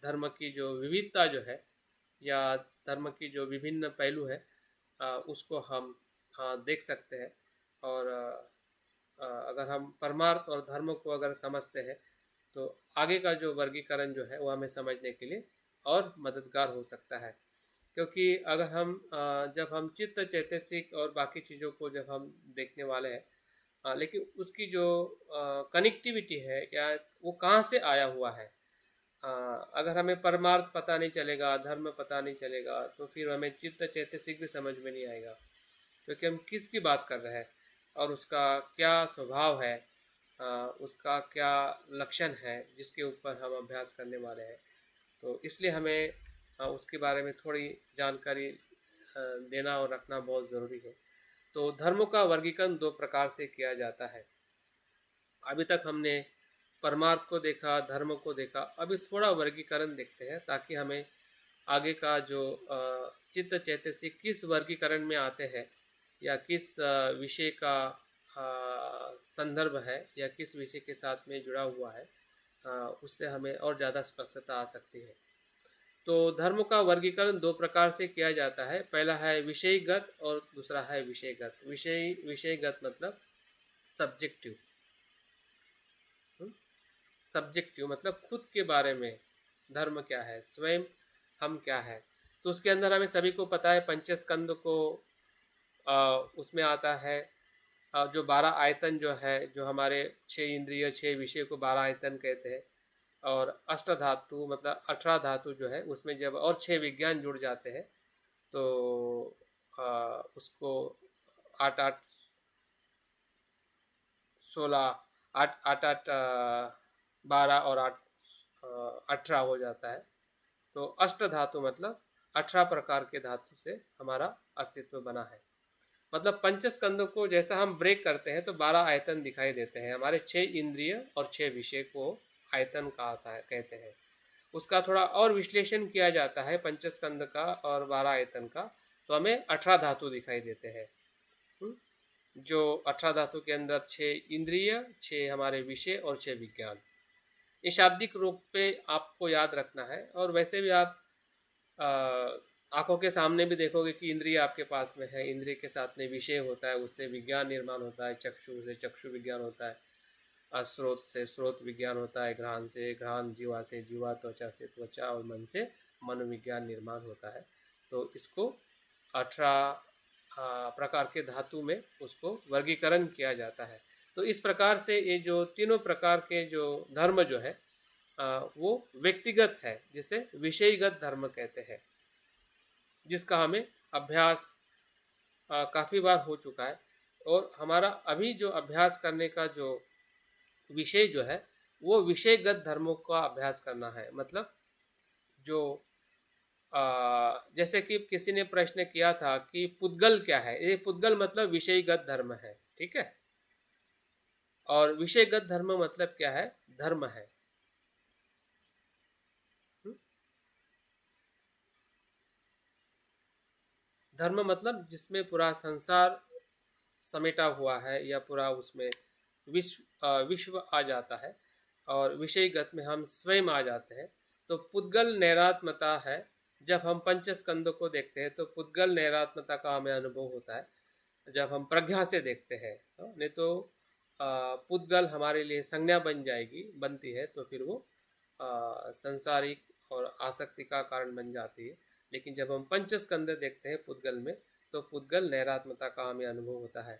धर्म की जो विविधता जो है या धर्म की जो विभिन्न पहलू है उसको हम देख सकते हैं। और अगर हम परमार्थ और धर्म को अगर समझते हैं तो आगे का जो वर्गीकरण जो है वो हमें समझने के लिए और मददगार हो सकता है। क्योंकि अगर हम जब हम चित्त चैतसिक और बाकी चीज़ों को जब हम देखने वाले हैं, लेकिन उसकी जो कनेक्टिविटी है या वो कहाँ से आया हुआ है, अगर हमें परमार्थ पता नहीं चलेगा, धर्म पता नहीं चलेगा, तो फिर हमें चित्त चैतसिक भी समझ में नहीं आएगा, क्योंकि हम किसकी बात कर रहे हैं और उसका क्या स्वभाव है, उसका क्या लक्षण है जिसके ऊपर हम अभ्यास करने वाले हैं। तो इसलिए हमें उसके बारे में थोड़ी जानकारी देना और रखना बहुत ज़रूरी है। तो धर्मों का वर्गीकरण दो प्रकार से किया जाता है। अभी तक हमने परमार्थ को देखा, धर्म को देखा, अभी थोड़ा वर्गीकरण देखते हैं ताकि हमें आगे का जो चित्त चैतसिक किस वर्गीकरण में आते हैं या किस विषय का संदर्भ है या किस विषय के साथ में जुड़ा हुआ है, उससे हमें और ज़्यादा स्पष्टता आ सकती है। तो धर्म का वर्गीकरण दो प्रकार से किया जाता है। पहला है विषयगत और दूसरा है विषयगत। विषयगत मतलब सब्जेक्टिव। सब्जेक्टिव मतलब खुद के बारे में धर्म क्या है, स्वयं हम क्या है। तो उसके अंदर हमें सभी को पता है, पंचस्कंद को उसमें आता है जो 12 आयतन जो है, जो हमारे 6 इंद्रिय 6 विषय को 12 आयतन कहते हैं। और अष्ट धातु मतलब 18 धातु जो है उसमें जब और 6 विज्ञान जुड़ जाते हैं तो उसको 8 8 16 8 8 8 12 और 8 18 हो जाता है। तो अष्ट धातु मतलब 18 प्रकार के धातु से हमारा अस्तित्व बना है। मतलब पंचस्कंदों को जैसा हम ब्रेक करते हैं तो 12 आयतन दिखाई देते हैं। हमारे 6 इंद्रिय और 6 विषय को आयतन कहा है कहते हैं। उसका थोड़ा और विश्लेषण किया जाता है पंचस्कंद का और 12 आयतन का, तो हमें 18 धातु दिखाई देते हैं। जो 18 धातु के अंदर 6 इंद्रिय, 6 हमारे विषय और 6 विज्ञान। ये शाब्दिक रूप पे आपको याद रखना है। और वैसे भी आप आँखों के सामने भी देखोगे कि इंद्रिय आपके पास में है, इंद्रिय के साथ में विषय होता है, उससे विज्ञान निर्माण होता है, चक्षु से चक्षु विज्ञान होता है, स्रोत से स्रोत विज्ञान होता है, घ्राण से घ्राण, जीवा से जीवा, त्वचा से त्वचा और मन से मनोविज्ञान निर्माण होता है। तो इसको 18 प्रकार के धातु में उसको वर्गीकरण किया जाता है। तो इस प्रकार से ये जो तीनों प्रकार के जो धर्म जो है वो व्यक्तिगत है, जिसे विषयगत धर्म कहते हैं, जिसका हमें अभ्यास काफ़ी बार हो चुका है। और हमारा अभी जो अभ्यास करने का जो विषय जो है वो विषयगत धर्मों का अभ्यास करना है। मतलब जो जैसे कि किसी ने प्रश्न किया था कि पुद्गल क्या है। ये पुद्गल मतलब विषयगत धर्म है, ठीक है। और विषयगत धर्म मतलब क्या है? धर्म है। धर्म मतलब जिसमें पूरा संसार समेटा हुआ है या पूरा उसमें विश्व आ जाता है, और विषयगत में हम स्वयं आ जाते हैं। तो पुद्गल नैरात्मता है। जब हम पंचस्कंदों को देखते हैं तो पुद्गल नैरात्मता का हमें अनुभव होता है जब हम प्रज्ञा से देखते हैं। नहीं तो पुद्गल हमारे लिए संज्ञा बनती है, तो फिर वो संसारिक और आसक्ति का कारण बन जाती है। लेकिन जब हम पंचस्कंद देखते हैं पुद्गल में, तो पुद्गल नैरात्मता का हमें अनुभव होता है।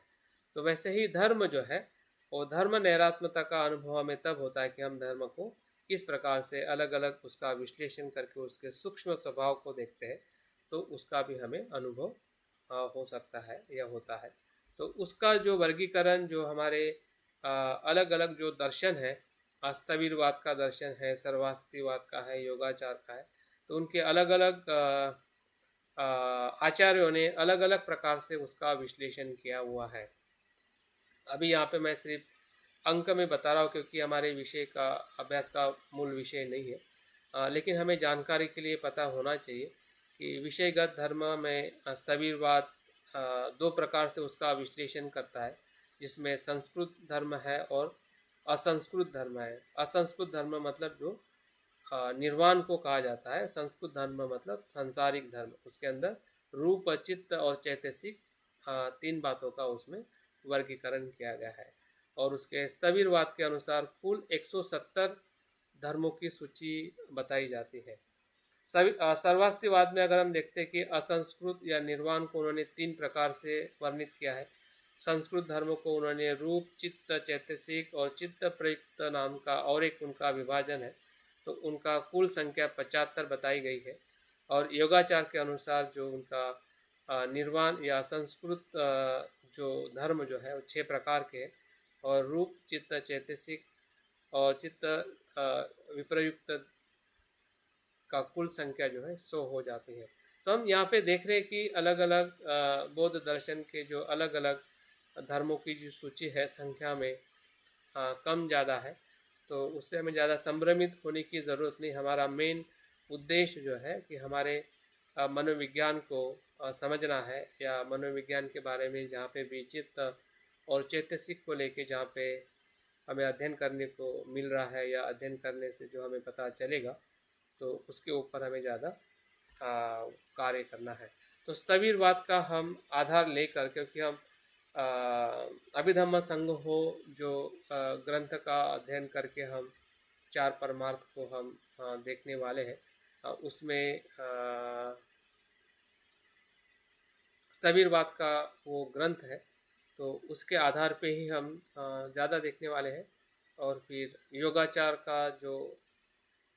तो वैसे ही धर्म जो है, वो धर्म नैरात्मता का अनुभव हमें तब होता है कि हम धर्म को किस प्रकार से अलग अलग उसका विश्लेषण करके उसके सूक्ष्म स्वभाव को देखते हैं, तो उसका भी हमें अनुभव हो सकता है या होता है। तो उसका जो वर्गीकरण जो हमारे अलग अलग जो दर्शन है, स्थविरवाद का दर्शन है, सर्वास्तिवाद का है, योगाचार का है, तो उनके अलग अलग आचार्यों ने अलग अलग प्रकार से उसका विश्लेषण किया हुआ है। अभी यहाँ पे मैं सिर्फ अंक में बता रहा हूँ क्योंकि हमारे विषय का अभ्यास का मूल विषय नहीं है, लेकिन हमें जानकारी के लिए पता होना चाहिए कि विषयगत धर्म में स्थविरवाद दो प्रकार से उसका विश्लेषण करता है, जिसमें संस्कृत धर्म है और असंस्कृत धर्म है। असंस्कृत धर्म मतलब जो निर्वाण को कहा जाता है, संस्कृत धर्म मतलब सांसारिक धर्म। उसके अंदर रूप, चित्त और चैतसिक तीन बातों का उसमें वर्गीकरण किया गया है। और उसके स्थविरवाद के अनुसार कुल 170 धर्मों की सूची बताई जाती है। सर्वास्तिवाद में अगर हम देखते हैं कि असंस्कृत या निर्वाण को उन्होंने तीन प्रकार से वर्णित किया है। संस्कृत धर्म को उन्होंने रूप, चित्त, चैतसिक और चित्त प्रयुक्त नाम का और एक उनका विभाजन है, तो उनका कुल संख्या 75 बताई गई है। और योगाचार के अनुसार जो उनका निर्वाण या संस्कृत जो धर्म जो है वो 6 प्रकार के हैं, और रूप, चित्त, चैतसिक और चित्त विप्रयुक्त का कुल संख्या जो है 100 हो जाती है। तो हम यहाँ पे देख रहे हैं कि अलग अलग बौद्ध दर्शन के जो अलग अलग धर्मों की जो सूची है संख्या में कम ज़्यादा है, तो उससे हमें ज़्यादा संभ्रमित होने की ज़रूरत नहीं। हमारा मेन उद्देश्य जो है कि हमारे मनोविज्ञान को समझना है, या मनोविज्ञान के बारे में जहाँ पे भी चित्त और चैतसिक को लेके जहाँ पे हमें अध्ययन करने को मिल रहा है या अध्ययन करने से जो हमें पता चलेगा, तो उसके ऊपर हमें ज़्यादा कार्य करना है। तो स्थविरवाद का हम आधार लेकर, क्योंकि हम अभिधम्म संग्रहो जो ग्रंथ का अध्ययन करके हम 4 परमार्थ को हम देखने वाले हैं, उसमें स्थविरवाद का वो ग्रंथ है, तो उसके आधार पे ही हम ज़्यादा देखने वाले हैं। और फिर योगाचार का जो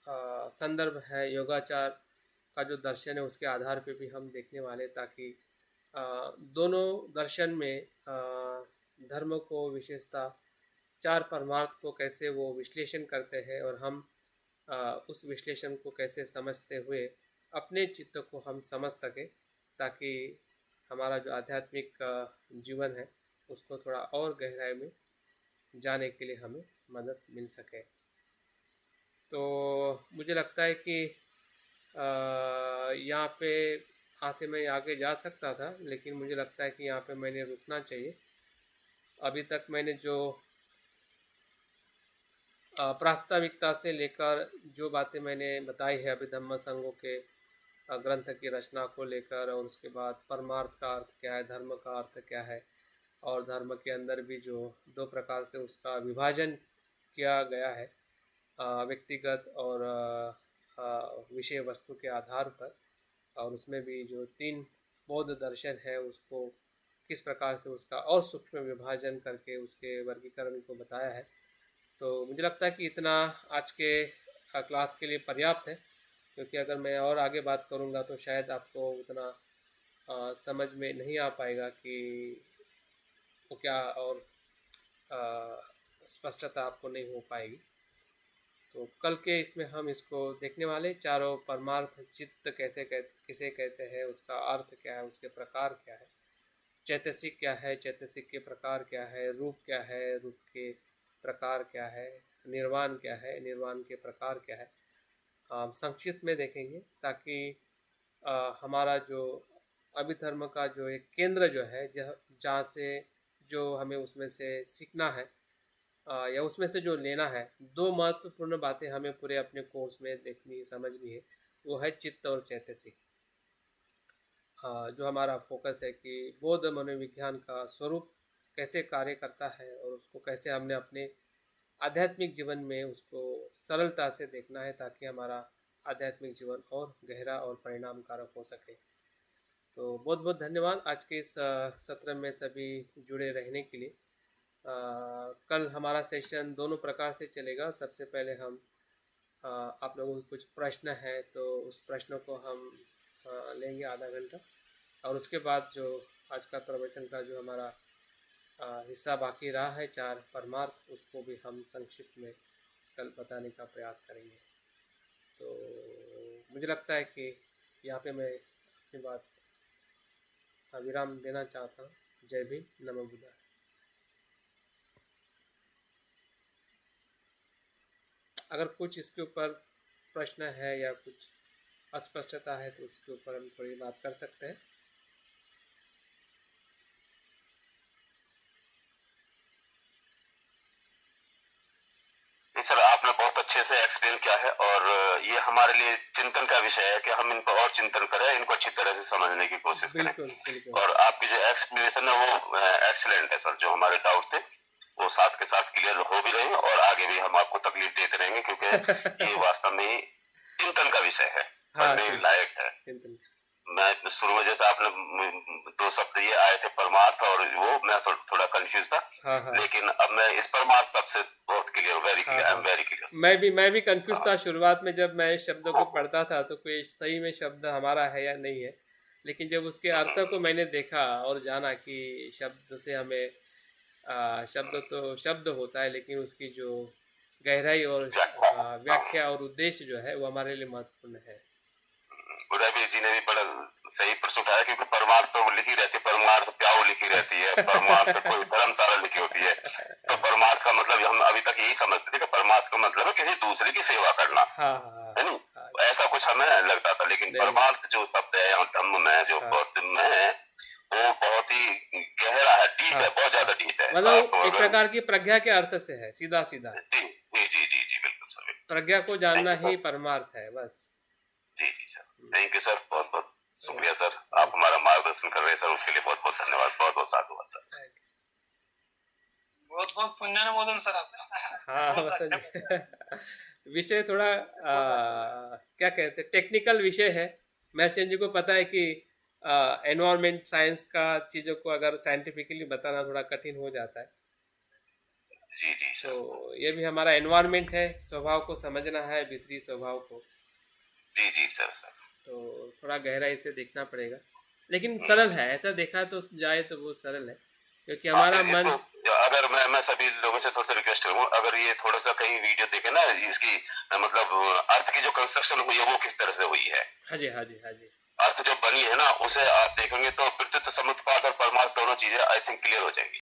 संदर्भ है, योगाचार का जो दर्शन है, उसके आधार पे भी हम देखने वाले, ताकि दोनों दर्शन में धर्म को विशेषता 4 परमार्थ को कैसे वो विश्लेषण करते हैं, और हम उस विश्लेषण को कैसे समझते हुए अपने चित्त को हम समझ सकें, ताकि हमारा जो आध्यात्मिक जीवन है उसको थोड़ा और गहराई में जाने के लिए हमें मदद मिल सके। तो मुझे लगता है कि यहाँ पे यहाँ से मैं आगे जा सकता था, लेकिन मुझे लगता है कि यहाँ पे मैंने रुकना चाहिए। अभी तक मैंने जो प्रास्ताविकता से लेकर जो बातें मैंने बताई है अभिधम्म संघों के ग्रंथ की रचना को लेकर, और उसके बाद परमार्थ का अर्थ क्या है, धर्म का अर्थ क्या है, और धर्म के अंदर भी जो 2 प्रकार से उसका विभाजन किया गया है, व्यक्तिगत और विषय वस्तु के आधार पर, और उसमें भी जो 3 बौद्ध दर्शन है उसको किस प्रकार से उसका और सूक्ष्म विभाजन करके उसके वर्गीकरण को बताया है। तो मुझे लगता है कि इतना आज के क्लास के लिए पर्याप्त है, क्योंकि अगर मैं और आगे बात करूंगा तो शायद आपको उतना समझ में नहीं आ पाएगा कि वो क्या, और स्पष्टता आपको नहीं हो पाएगी। तो कल के इसमें हम इसको देखने वाले, चारों परमार्थ, चित्त किसे कहते हैं, उसका अर्थ क्या है, उसके प्रकार क्या है, चैतसिक क्या है, चैतसिक के प्रकार क्या है, रूप क्या है, रूप के प्रकार क्या है, निर्वाण क्या है, निर्वाण के प्रकार क्या है, हम संक्षिप्त में देखेंगे, ताकि हमारा जो अभिधर्म का जो एक केंद्र जो है, जहाँ से जो हमें उसमें से सीखना है या उसमें से जो लेना है, 2 महत्वपूर्ण बातें हमें पूरे अपने कोर्स में देखनी समझनी है। वो है चित्त और चैतसिक। जो हमारा फोकस है कि बौद्ध मनोविज्ञान का स्वरूप कैसे कार्य करता है, और उसको कैसे हमने अपने आध्यात्मिक जीवन में उसको सरलता से देखना है, ताकि हमारा आध्यात्मिक जीवन और गहरा और परिणामकारक हो सके। तो बहुत बहुत धन्यवाद आज के इस सत्र में सभी जुड़े रहने के लिए। कल हमारा सेशन दोनों प्रकार से चलेगा। सबसे पहले हम आप लोगों के कुछ प्रश्न है तो उस प्रश्नों को हम लेंगे आधा घंटा, और उसके बाद जो आज का प्रवचन का जो हमारा हिस्सा बाकी रहा है 4 परमार्थ, उसको भी हम संक्षिप्त में कल बताने का प्रयास करेंगे। तो मुझे लगता है कि यहाँ पे मैं अपनी बात विराम देना चाहता हूँ। जय भीम, नमो बुद्धाय। अगर कुछ इसके ऊपर प्रश्न है या कुछ अस्पष्टता है तो उसके ऊपर हम थोड़ी बात कर सकते हैं। सर, आपने बहुत अच्छे से एक्सप्लेन किया है और ये हमारे लिए चिंतन का विषय है कि हम इन पर और चिंतन करें, इनको अच्छी तरह से समझने की कोशिश करें। बिल्कुल बिल्कुल। और आपकी जो एक्सप्लेनेशन है वो एक्सीलेंट है सर। जो हमारे डाउट थे वो साथ के साथ क्लियर हो भी रहे हैं और आगे भी हम आपको तकलीफ देते रहेंगे, क्योंकि ये वास्तव में चिंतन का विषय है, पढ़ने लायक है। चिंतन। मैं शुरू में जैसे आपने 2 शब्द ये आए थे परमार्थ, और वो मैं थोड़ा कंफ्यूज था। लेकिन अब मैं इस परमार्थ शब्द से बहुत clear, very clear, I am very clear. मैं भी कंफ्यूज था शुरुआत में, जब मैं इस शब्दों को पढ़ता था तो कोई सही में शब्द हमारा है या नहीं है। लेकिन जब उसके अर्थ को मैंने देखा और जाना कि शब्द से हमें शब्द तो शब्द होता है, लेकिन उसकी जो गहराई और व्याख्या और उद्देश्य जो है वो हमारे लिए महत्वपूर्ण है। उदयवीर जी ने भी बड़ा सही प्रश्न उठाया, क्योंकि परमार्थ तो लिखी रहती है, परमार्थ प्याऊ लिखी रहती है, परमार्थ कोई धर्मशाला लिखी होती है। तो परमार्थ का मतलब हम अभी तक यही समझते थे कि परमार्थ का मतलब है किसी दूसरे की सेवा करना, है नहीं? ऐसा कुछ हमें लगता था। लेकिन परमार्थ जो शब्द है धम्म में, जो बौद्ध में है, वो बहुत ही गहरा है, डीप है, बहुत ज्यादा डीप है। मतलब एक प्रकार की प्रज्ञा के अर्थ से है, सीधा सीधा। जी जी जी जी जी, बिल्कुल सर। प्रज्ञा को जानना ही परमार्थ है, बस। जी जी सर, थैंक यू सर, बहुत बहुत शुक्रिया सर। आप हमारा मार्गदर्शन कर रहे हैं सर, उसके लिए बहुत बहुत धन्यवाद, बहुत बहुत साधुवाद सर। बहुत बहुत पुण्यनुमोदन सर आपका। हाँ विषय थोड़ा क्या कहते हैं, टेक्निकल विषय है। महर्षि जी को पता है कि एनवायरमेंट साइंस का चीज़ों को अगर साइंटिफिकली बताना थोड़ा कठिन हो जाता है। जी जी सर। तो ये भी हमारा एनवायरमेंट है, स्वभाव को समझना है, भीतरी स्वभाव को। जी जी सर। तो थोड़ा गहराई से देखना पड़ेगा, लेकिन सरल है। ऐसा देखा तो जाए तो वो सरल है, क्योंकि हमारा मन। अगर मैं सभी लोगों से थोड़ा सा रिक्वेस्ट करूँ, अगर ये थोड़ा सा कहीं वीडियो देखे ना, इसकी मतलब अर्थ की जो कंस्ट्रक्शन हुई है वो किस तरह से हुई है। हाँ जी हाँ जी हाँ जी। अर्थ जो बनी है ना, उसे आप देखेंगे तो प्रत्युत समुत्पाद और परमार्थ दोनों चीजें आई थिंक क्लियर हो जाएंगी।